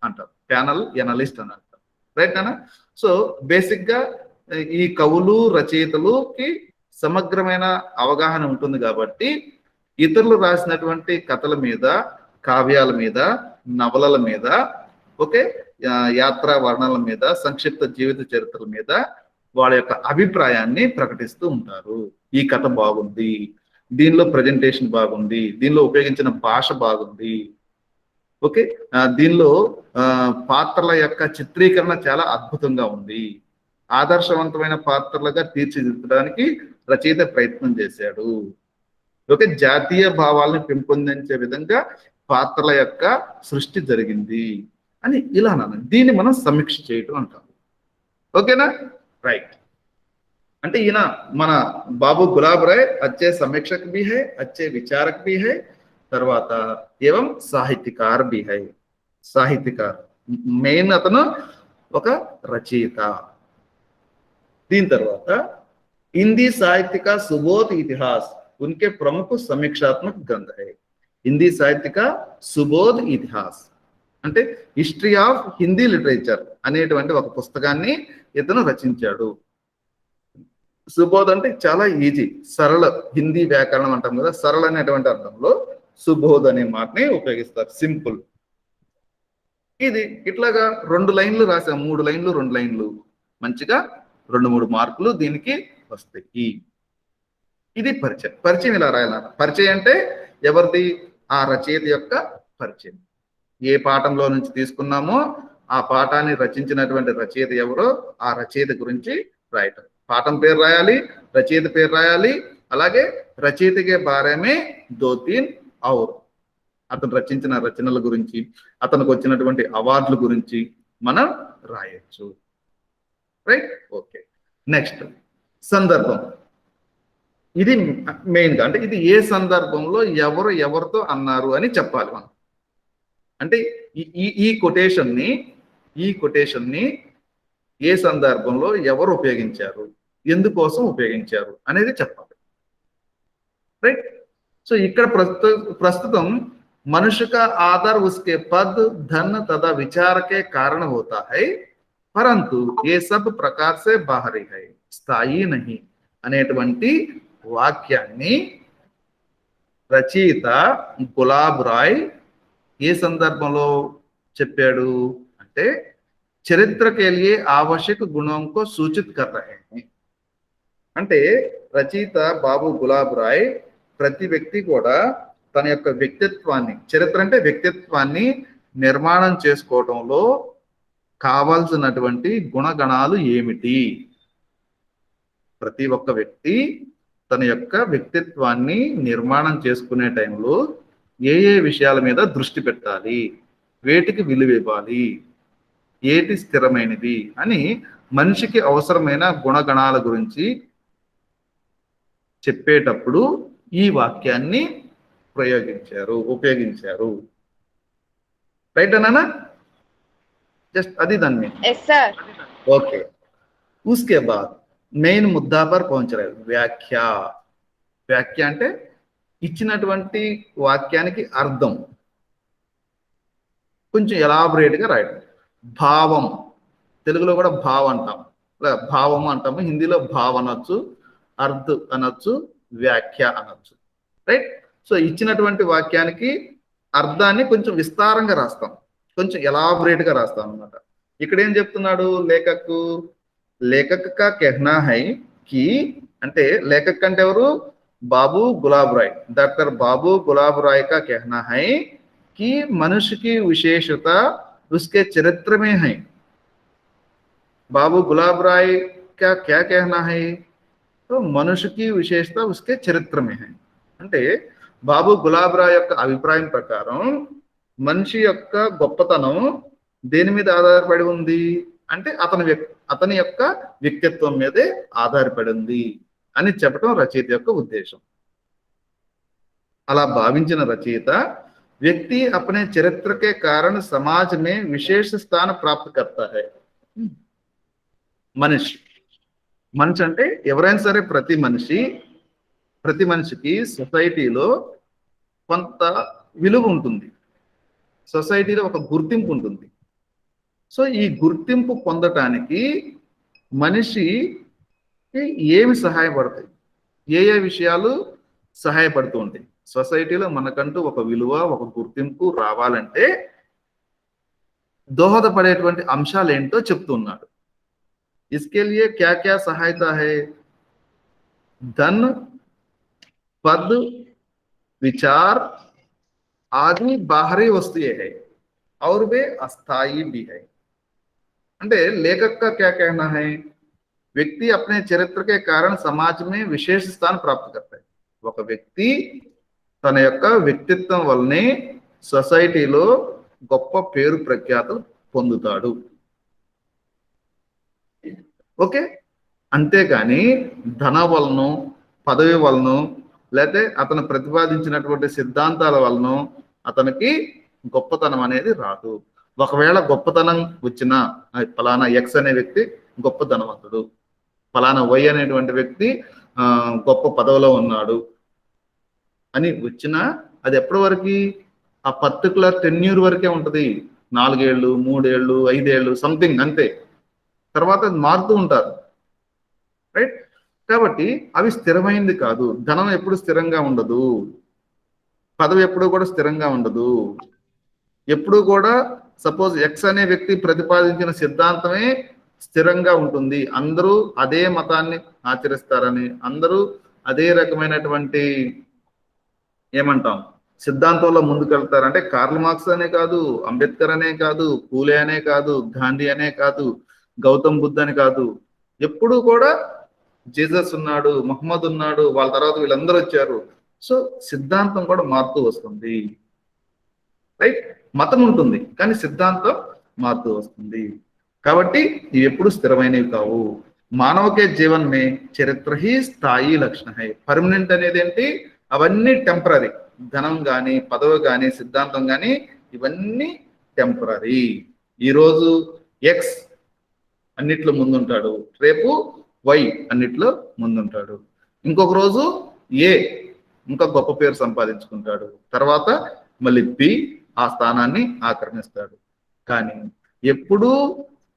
అంటాం, ప్యానల్ ఎనాలిస్ట్ అని అంటాం. రైట్ అన్న. సో బేసిక్ గా ఈ కవులు రచయితలుకి సమగ్రమైన అవగాహన ఉంటుంది కాబట్టి ఇతరులు రాసినటువంటి కథల మీద, కావ్యాల మీద, నవలల మీద, ఓకే, యాత్రా వర్ణనల మీద, సంక్షిప్త జీవిత చరిత్రల మీద వాళ్ళ యొక్క అభిప్రాయాన్ని ప్రకటిస్తూ ఉంటారు. ఈ కథ బాగుంది, దీనిలో ప్రజెంటేషన్ బాగుంది, దీనిలో ఉపయోగించిన భాష బాగుంది, ఓకే, దీనిలో పాత్రల యొక్క చిత్రీకరణ చాలా అద్భుతంగా ఉంది, ఆదర్శవంతమైన పాత్రలుగా తీర్చిదిద్దడానికి రచయిత ప్రయత్నం చేశాడు. ఓకే, జాతీయ భావాలను పెంపొందించే విధంగా పాత్రల యొక్క సృష్టి జరిగింది అని ఇలా అన్నాను. దీన్ని మనం సమీక్ష చేయటం అంటాం. ఓకేనా, రైట్. అంటే ఈయన మన బాబు గులాబ్ రాయ్ అచ్చే సమీక్షక్ भी है, अच्छे विचारक भी है, తర్వాత ఏవం సాహిత్యకార్ भी है. సాహిత్యకార్ మెయిన్ అతను ఒక రచయిత. దీని తర్వాత హిందీ సాహిత్య का सुबोध इतिहास उनके प्रमुख समीक्षात्मक ग्रंथ है. హిందీ సాహిత్య का सुबोध इतिहास అంటే హిస్టరీ ఆఫ్ హిందీ లిటరేచర్ అనేటువంటి ఒక పుస్తకాన్ని ఇతను రచించాడు. సుబోధ్ అంటే చాలా ఈజీ, సరళ, హిందీ వ్యాకరణం అంటాం కదా, సరళ అనేటువంటి అర్థంలో సుబోధ్ అనే మాటని ఉపయోగిస్తారు. సింపుల్. ఇది ఇట్లాగా 2 లైన్లు రాసాం, 3 లైన్లు 2 లైన్లు, మంచిగా 2-3 మార్కులు దీనికి వస్తాయి. ఇది పరిచయం. పరిచయం ఇలా రాయాలన్నమాట. పరిచయం అంటే ఎవరిది? ఆ రచయిత యొక్క పరిచయం. ఏ పాఠంలో నుంచి తీసుకున్నామో ఆ పాఠాన్ని రచించినటువంటి రచయిత ఎవరో ఆ రచయిత గురించి రాయటం. పాఠం పేరు రాయాలి, రచయిత పేరు రాయాలి, అలాగే రచయితకే బారేమే 2-3 ఔర్, అతను రచించిన రచనల గురించి, అతనికి వచ్చినటువంటి అవార్డుల గురించి మనం రాయొచ్చు. రైట్? ఓకే. నెక్స్ట్ సందర్భం. ఇది మెయిన్గా అంటే ఇది ఏ సందర్భంలో ఎవరు ఎవరితో అన్నారు అని చెప్పాలి మనం. అంటే ఈ కొటేషన్ని ఏ సందర్భంలో ఎవరు ఉపయోగించారు, ఎందుకోసం ఉపయోగించారు అనేది చెప్పాలి. రైట్? సో ఇక్కడ ప్రస్తుతం मनुष्य का आदर उसके पद धन तथा विचार के कारण होता है, परंतु ये सब प्रकार से बाहरी है, స్థాయి नहीं అనేటువంటి వాక్యాన్ని రచయిత గులాబ్ రాయ్ ఏ సందర్భంలో చెప్పాడు అంటే చరిత్ర के लिए आवश्यक गुणों को सूचित कर रहे हैं. అంటే రచయిత బాబు గులాబ్ రాయ్ ప్రతి వ్యక్తి కూడా తన యొక్క వ్యక్తిత్వాన్ని, చరిత్ర అంటే వ్యక్తిత్వాన్ని నిర్మాణం చేసుకోవడంలో కావాల్సినటువంటి గుణగణాలు ఏమిటి, ప్రతి ఒక్క వ్యక్తి తన యొక్క వ్యక్తిత్వాన్ని నిర్మాణం చేసుకునే టైంలో ఏ ఏ విషయాల మీద దృష్టి పెట్టాలి, వేటికి విలువ ఇవ్వాలి, ఏటి స్థిరమైనది అని మనిషికి అవసరమైన గుణగణాల గురించి చెప్పేటప్పుడు ఈ వాక్యాన్ని ఉపయోగించారు. రైట్ అన్నా? జస్ట్ అది దాన్ని. Yes sir. ఓకే. उसके बाद మెయిన్ ముద్దా పర్ పहुंच रहे. వ్యాఖ్య అంటే ఇచ్చినటువంటి వాక్యానికి అర్థం కొంచెం ఎలాబరేట్ గా రాయడం. భావం, తెలుగులో కూడా భావ అంటాం, భావం అంటాము, హిందీలో భావ అనొచ్చు, అర్థ అనొచ్చు, వ్యాఖ్య అనొచ్చు. రైట్? సో ఇచ్చినటువంటి వాక్యానికి అర్థాన్ని కొంచెం విస్తారంగా రాస్తాం, కొంచెం ఎలాబరేట్ గా రాస్తాం అన్నమాట. ఇక్కడ ఏం చెప్తున్నాడు లేఖక్ కా कहना है कि, అంటే లేఖక్ అంటే ఎవరు? బాబు గులాబ్ రాయ్. డాక్టర్ బాబు గులాబ్ రాయ్ కా कहना है कि मनुष्य की विशेषता उसके चरित्र में है. बाबू गुलाब राय का क्या कहना है? तो मनुष्य की विशेषता उसके चरित्र में है. అంటే బాబు గులాబ్ రాయ్ యొక్క అభిప్రాయం ప్రకారం మనిషి యొక్క గొప్పతనం దేని మీద ఆధారపడి ఉంది అంటే అతని యొక్క వ్యక్తిత్వం మీదే ఆధారపడి ఉంది అని చెప్పడం రచయిత యొక్క ఉద్దేశం. అలా భావించిన రచయిత వ్యక్తి अपने चरित्र के कारण समाज में विशेष स्थान प्राप्त करता है. మనిషి అంటే ఎవరైనా సరే ప్రతి మనిషికి సొసైటీలో కొంత విలువ ఉంటుంది, సొసైటీలో ఒక గుర్తింపు ఉంటుంది. సో ఈ గుర్తింపు పొందటానికి మనిషికి ఏమి సహాయపడతాయి, ఏ విషయాలు సహాయపడుతూ ఉంటాయి? సొసైటీలో మనకంటూ ఒక విలువ, ఒక గుర్తింపు రావాలంటే దోహదపడేటువంటి అంశాలు ఏంటో చెప్తున్నాడు. इसके लिए क्या क्या सहायता है? धन, पद, विचार आदि बाहरी वस्तुएं है और वे अस्थायी भी है. అంటే लेखक का क्या कहना है? వ్యక్తి अपने चरित्र के कारण समाज में विशेष स्थान प्राप्त करता है. ఒక వ్యక్తి తన యొక్క వ్యక్తిత్వం వల్లనే సొసైటీలో గొప్ప పేరు ప్రఖ్యాతులు పొందుతాడు. ఓకే? అంతేగాని ధన వలన, పదవి వలన, లేకపోతే అతను ప్రతిపాదించినటువంటి సిద్ధాంతాల వలన అతనికి గొప్పతనం అనేది రాదు. ఒకవేళ గొప్పతనం వచ్చినా ఫలానా ఎక్స్ అనే వ్యక్తి గొప్ప ధనవంతుడు, ఫలానా వై అనేటువంటి వ్యక్తి గొప్ప పదవిలో ఉన్నాడు అని వచ్చినా అది ఎప్పటి వరకు? ఆ పర్టికులర్ టెన్యూర్ వరకే ఉంటుంది. 4 ఏళ్ళు, 3 ఏళ్ళు, 5 ఏళ్ళు సంథింగ్, అంతే. తర్వాత మారుతూ ఉంటారు. రైట్? కాబట్టి అవి స్థిరమైంది కాదు. ధనం ఎప్పుడు స్థిరంగా ఉండదు. పదవి ఎప్పుడూ కూడా స్థిరంగా ఉండదు. ఎప్పుడూ కూడా సపోజ్ ఎక్స్ అనే వ్యక్తి ప్రతిపాదించిన సిద్ధాంతమే స్థిరంగా ఉంటుంది. అందరూ అదే మతాన్ని ఆచరిస్తారని, అందరూ అదే రకమైనటువంటి ఏమంటాం సిద్ధాంతంలో ముందుకెళ్తారంటే కార్ల్ మార్క్స్ అనే కాదు, అంబేద్కర్ అనే కాదు, పూలే అనే కాదు, గాంధీ అనే కాదు, గౌతమ్ బుద్ధ్ అని కాదు. ఎప్పుడూ కూడా జీసస్ ఉన్నాడు, మహమ్మద్ ఉన్నాడు, వాళ్ళ తర్వాత వీళ్ళందరూ వచ్చారు. సో సిద్ధాంతం కూడా మారుతూ వస్తుంది, రైట్? మతం ఉంటుంది కానీ సిద్ధాంతం మారుతూ వస్తుంది. కాబట్టి ఇవి ఎప్పుడు స్థిరమైనవి కావు. మానవకే జీవన్ మే చరిత్ర హీ స్థాయి లక్షణ హై. పర్మనెంట్ అనేది ఏంటి? అవన్నీ టెంపరీ. ధనం కానీ, పదవి కానీ, సిద్ధాంతం కానీ ఇవన్నీ టెంపరీ. ఈరోజు ఎక్స్ అన్నిట్లో ముందుంటాడు, రేపు వై అన్నిట్లో ముందుంటాడు, ఇంకొక రోజు ఏ ఇంకా గొప్ప పేరు సంపాదించుకుంటాడు, తర్వాత మళ్ళీ బి ఆ స్థానాన్ని ఆక్రమిస్తాడు. కానీ ఎప్పుడూ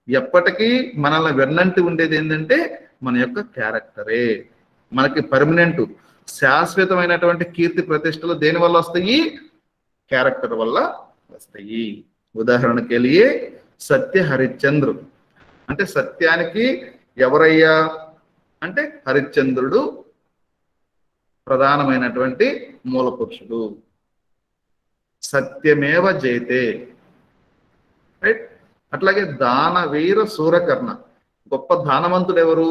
ఎప్పటికీ మనల్ని వెన్నంటి ఉండేది ఏంటంటే మన యొక్క క్యారెక్టరే. మనకి పర్మనెంట్ శాశ్వతమైనటువంటి కీర్తి ప్రతిష్టలు దేని వల్ల వస్తాయి? క్యారెక్టర్ వల్ల వస్తాయి. ఉదాహరణకి వెళ్ళి సత్య హరిశ్చంద్రు అంటే సత్యానికి ఎవరయ్యా అంటే హరిశ్చంద్రుడు ప్రధానమైనటువంటి మూల పురుషుడు. సత్యమేవ జయతే, రైట్? అట్లాగే దానవీర సూరకర్ణ, గొప్ప దానవంతుడు ఎవరు?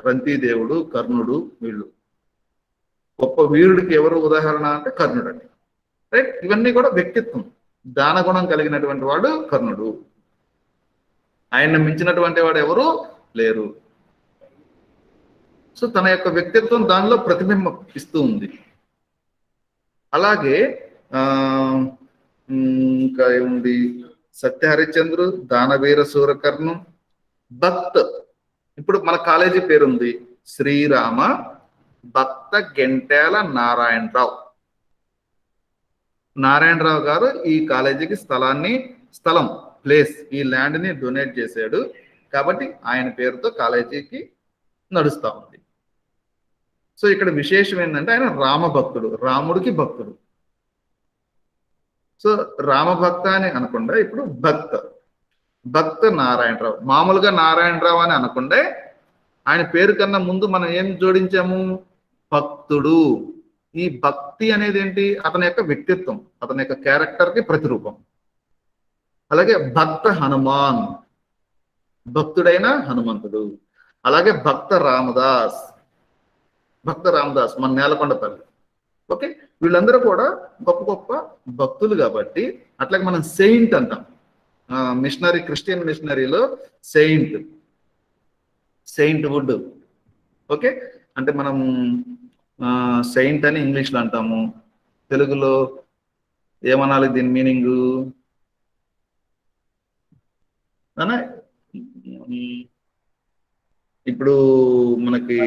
రంతిదేవుడు, కర్ణుడు, వీళ్ళు. గొప్ప వీరుడికి ఎవరు ఉదాహరణ అంటే కర్ణుడు అండి, రైట్? ఇవన్నీ కూడా వ్యక్తిత్వం, దానగుణం కలిగినటువంటి వాడు కర్ణుడు. ఆయన్ని మించినటువంటి వాడు ఎవరు లేరు. సో తన యొక్క వ్యక్తిత్వం దానిలో ప్రతిబింబిస్తూ ఉంది. అలాగే ఇంకా ఏముంది? సత్య హరిశ్చంద్రు, దానవీర సూరకర్ణం, భక్త్. ఇప్పుడు మన కాలేజీ పేరుంది శ్రీరామ భక్త గెంటేల నారాయణరావు. నారాయణరావు గారు ఈ కాలేజీకి స్థలం ప్లేస్, ఈ ల్యాండ్ ని డొనేట్ చేశాడు కాబట్టి ఆయన పేరుతో కాలేజీకి నడుస్తా ఉంది. సో ఇక్కడ విశేషం ఏంటంటే ఆయన రామ భక్తుడు, రాముడికి భక్తుడు. సో రామభక్త అని అనకుండా ఇప్పుడు భక్త నారాయణరావు. మామూలుగా నారాయణరావు అని అనకుండా ఆయన పేరు కన్నా ముందు మనం ఏం జోడించాము? భక్తుడు. ఈ భక్తి అనేది ఏంటి? అతని యొక్క వ్యక్తిత్వం, అతని యొక్క క్యారెక్టర్ కి ప్రతిరూపం. అలాగే భక్త హనుమాన్, భక్తుడైన హనుమంతుడు. అలాగే భక్త రామదాస్ మన నేలకొండపల్లి. ఓకే, వీళ్ళందరూ కూడా గొప్ప గొప్ప భక్తులు కాబట్టి అట్లాగే మనం సెయింట్ అంటాం. మిషనరీ, క్రిస్టియన్ మిషనరీలో సెయింట్ వుడ్. ఓకే, అంటే మనం సెయింట్ అని ఇంగ్లీష్లో అంటాము, తెలుగులో ఏమనాలి దీని మీనింగ్? ఇప్పుడు మనకి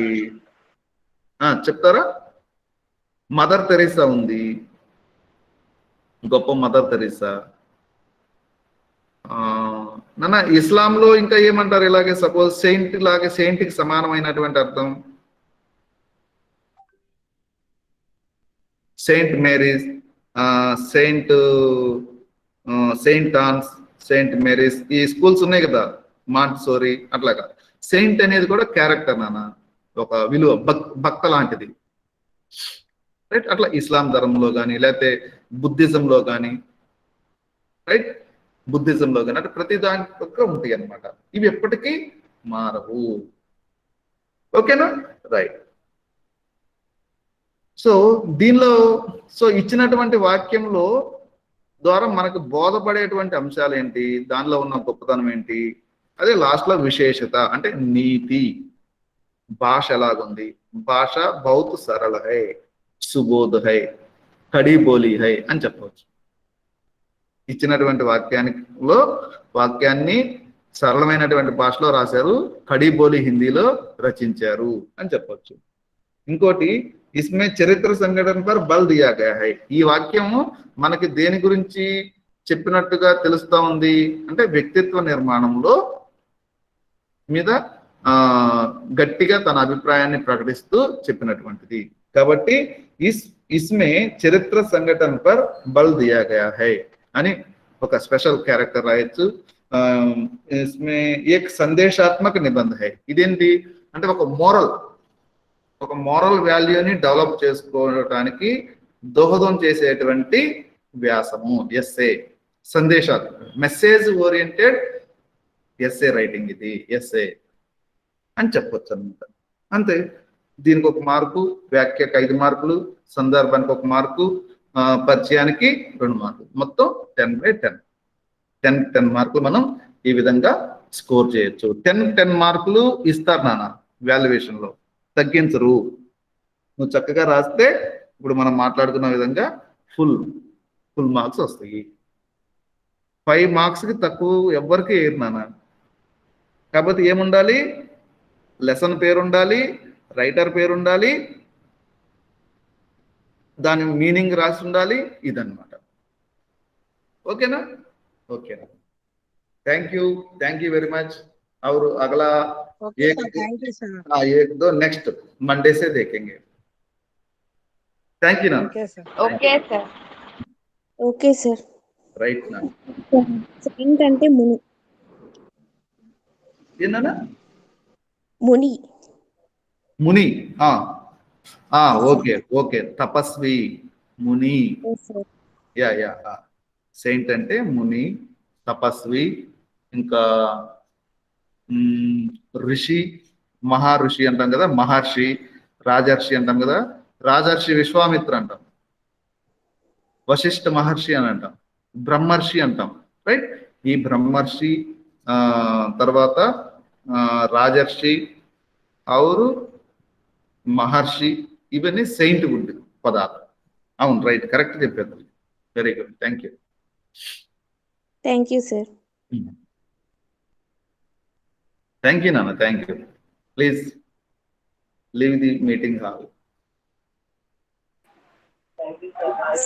చెప్తారా? మదర్ తెరీసా ఉంది, గొప్ప మదర్ తెరీసా. నాన్న ఇస్లాంలో ఇంకా ఏమంటారు ఇలాగే? సపోజ్ సెయింట్ లాగే, సెయింట్ కి సమానమైనటువంటి అర్థం Saint Mary's, Saint Anne's, Saint Mary's, ఈ స్కూల్స్ ఉన్నాయి కదా, మాంటసోరీ. అట్లాగా సెయింట్ అనేది కూడా క్యారెక్టర్ నాన్న, ఒక విలువ, భక్త లాంటిది, రైట్? అట్లా ఇస్లాం ధర్మంలో కానీ లేకపోతే బుద్ధిజంలో కానీ, రైట్, బుద్ధిజంలో కానీ అంటే ప్రతి దాంట్లో ఉంటాయి అన్నమాట. ఇవి ఎప్పటికీ మారవు. ఓకేనా? రైట్. సో దీనిలో ఇచ్చినటువంటి వాక్యంలో ద్వారా మనకు బోధపడేటువంటి అంశాలు ఏంటి, దానిలో ఉన్న గొప్పతనం ఏంటి? అదే లాస్ట్ లో విశేషత అంటే నీతి. భాష ఎలాగుంది? భాష బహుత్ సరళ హై, సుబోధ హై, కడి బోలి హై అని చెప్పవచ్చు. ఇచ్చినటువంటి వాక్యాన్ని సరళమైనటువంటి భాషలో రాశారు, కడి బోలి హిందీలో రచించారు అని చెప్పొచ్చు. ఇంకోటి, ఇస్మే చరిత్ర సంఘటన పర్ బల్ దియా గయా హై. ఈ వాక్యము మనకి దేని గురించి చెప్పినట్టుగా తెలుస్తా ఉంది అంటే వ్యక్తిత్వ నిర్మాణంలో మీద గట్టిగా తన అభిప్రాయాన్ని ప్రకటిస్తూ చెప్పినటువంటిది. కాబట్టి इसमें चरित्र संगठन पर बल दिया गया है అని ఒక స్పెషల్ క్యారెక్టర్ రాయొచ్చు. इसमें एक సందేశాత్మక నిబంధ है. ఇదేంటి అంటే ఒక మోరల్ వాల్యూని డెవలప్ చేసుకోవడానికి దోహదం చేసేటువంటి వ్యాసము ఎస్ఏ. సందేశాత్మక మెసేజ్ ఓరియంటెడ్ ఎస్ఏ రైటింగ్, ఇది ఎస్ఏ అని చెప్పొచ్చు అనమాట. అంతే. దీనికి ఒక మార్కు, వ్యాఖ్యకు 5 మార్కులు, సందర్భానికి 1 మార్కు, పరిచయానికి 2 మార్కులు, మొత్తం 10/10. 10 మార్కులు మనం ఈ విధంగా స్కోర్ చేయొచ్చు. 10 మార్కులు ఇస్తారు నాన్న వాల్యుయేషన్ లో, తగ్గించరు. నువ్వు చక్కగా రాస్తే ఇప్పుడు మనం మాట్లాడుకున్న విధంగా ఫుల్ మార్క్స్ వస్తాయి. 5 మార్క్స్ కి తక్కువ ఎవ్వరికి ఏరు నాన్న. కాకపోతే ఏముండాలి, లెసన్ పేరు ఉండాలి, రైటర్ పేరు ఉండాలి, దాని మీనింగ్ రాసి ఉండాలి, ఇదన్నమాట. ఓకేనా? ఓకేనా, थैंक यू वेरी मच. और अगला एक दो नेक्स्ट मंडे से देखेंगे. थैंक यू ना. Okay sir. Okay sir. Right ना. सेकंड అంటే ముని. ఏనా? ముని. मुनि. ఓకే తపస్వి ముని. యా సెయింట్ అంటే ముని, తపస్వి, ఇంకా ఋషి, మహర్షి అంటాం కదా, మహర్షి, రాజర్షి అంటాం కదా, రాజర్షి విశ్వామిత్ర అంటాం, వశిష్ఠ మహర్షి అని అంటాం, బ్రహ్మర్షి అంటాం. రైట్. ఈ బ్రహ్మర్షి తర్వాత రాజర్షి और మహర్షి, ఇవన్నీ సెయింట్ గుడ్ పదాలు. అవును, రైట్, కరెక్ట్ చెప్పారు. Very good, thank you. Thank you sir. Thank you నాన్న, thank you. Please leave the meeting hall.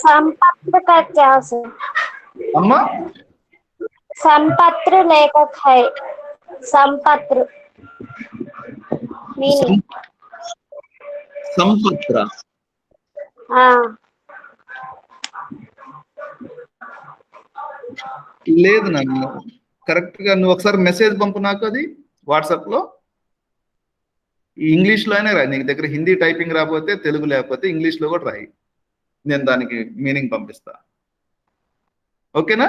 संपत्र का क्या सर? अम्मा संपत्र लेखक है. संपत्र मीनिंग. సంపత్ర. हाँ. లేదు నాన్న, కరెక్ట్ గా నువ్వు ఒకసారి మెసేజ్ పంపు నాకు, అది వాట్సాప్ లో. ఇంగ్లీష్ లో అయినా రాయి, నీకు దగ్గర హిందీ టైపింగ్ రాకపోతే, తెలుగు లేకపోతే ఇంగ్లీష్ లో కూడా రాయి, నేను దానికి మీనింగ్ పంపిస్తా. ఓకేనా?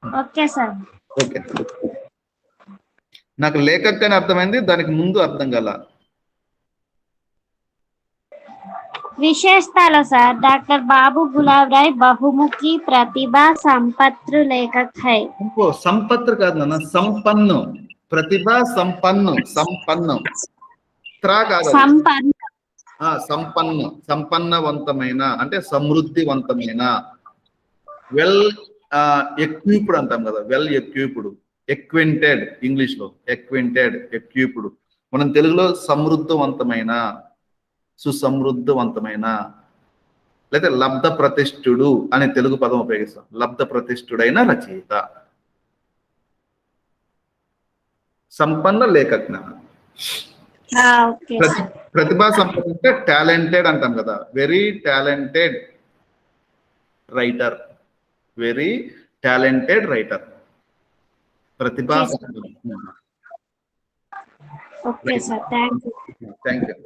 Okay sir. ఓకే. నాకు లేఖక్ అని అర్థమైంది, దానికి ముందు అర్థం కాల. విశేషతలు సార్. డాక్టర్ బాబు గులాబ్ రాయ్ బహుముఖి ప్రతిభా సంపత్ర లేఖక్ హై. సంపత్ర కాదు నాన్న, సంపన్ను. ప్రతిభ సంపన్ను, సంపన్ను త్రా కాదు, సంపన్ను, సంపన్నవంతమైన అంటే సమృద్ధివంతమైన, వెల్ ఎక్విప్డ్ అంటాం కదా, వెల్ ఎక్విప్డ్, ఎక్వింటెడ్ ఇంగ్లీష్ లో, ఎక్విప్డ్. మనం తెలుగులో సమృద్ధవంతమైన, సుసమృద్ధవంతమైన, లేదా లబ్ధ ప్రతిష్ఠుడు అనే తెలుగు పదం ఉపయోగిస్తాం. లబ్ధ ప్రతిష్ఠుడైన రచయిత, సంపన్న లేఖక్. ప్రతిభా సంపన్న అంటే టాలెంటెడ్ అంటాం కదా, very talented writer, very talented writer, ప్రతిభా సంపన్న. Okay sir, thank you.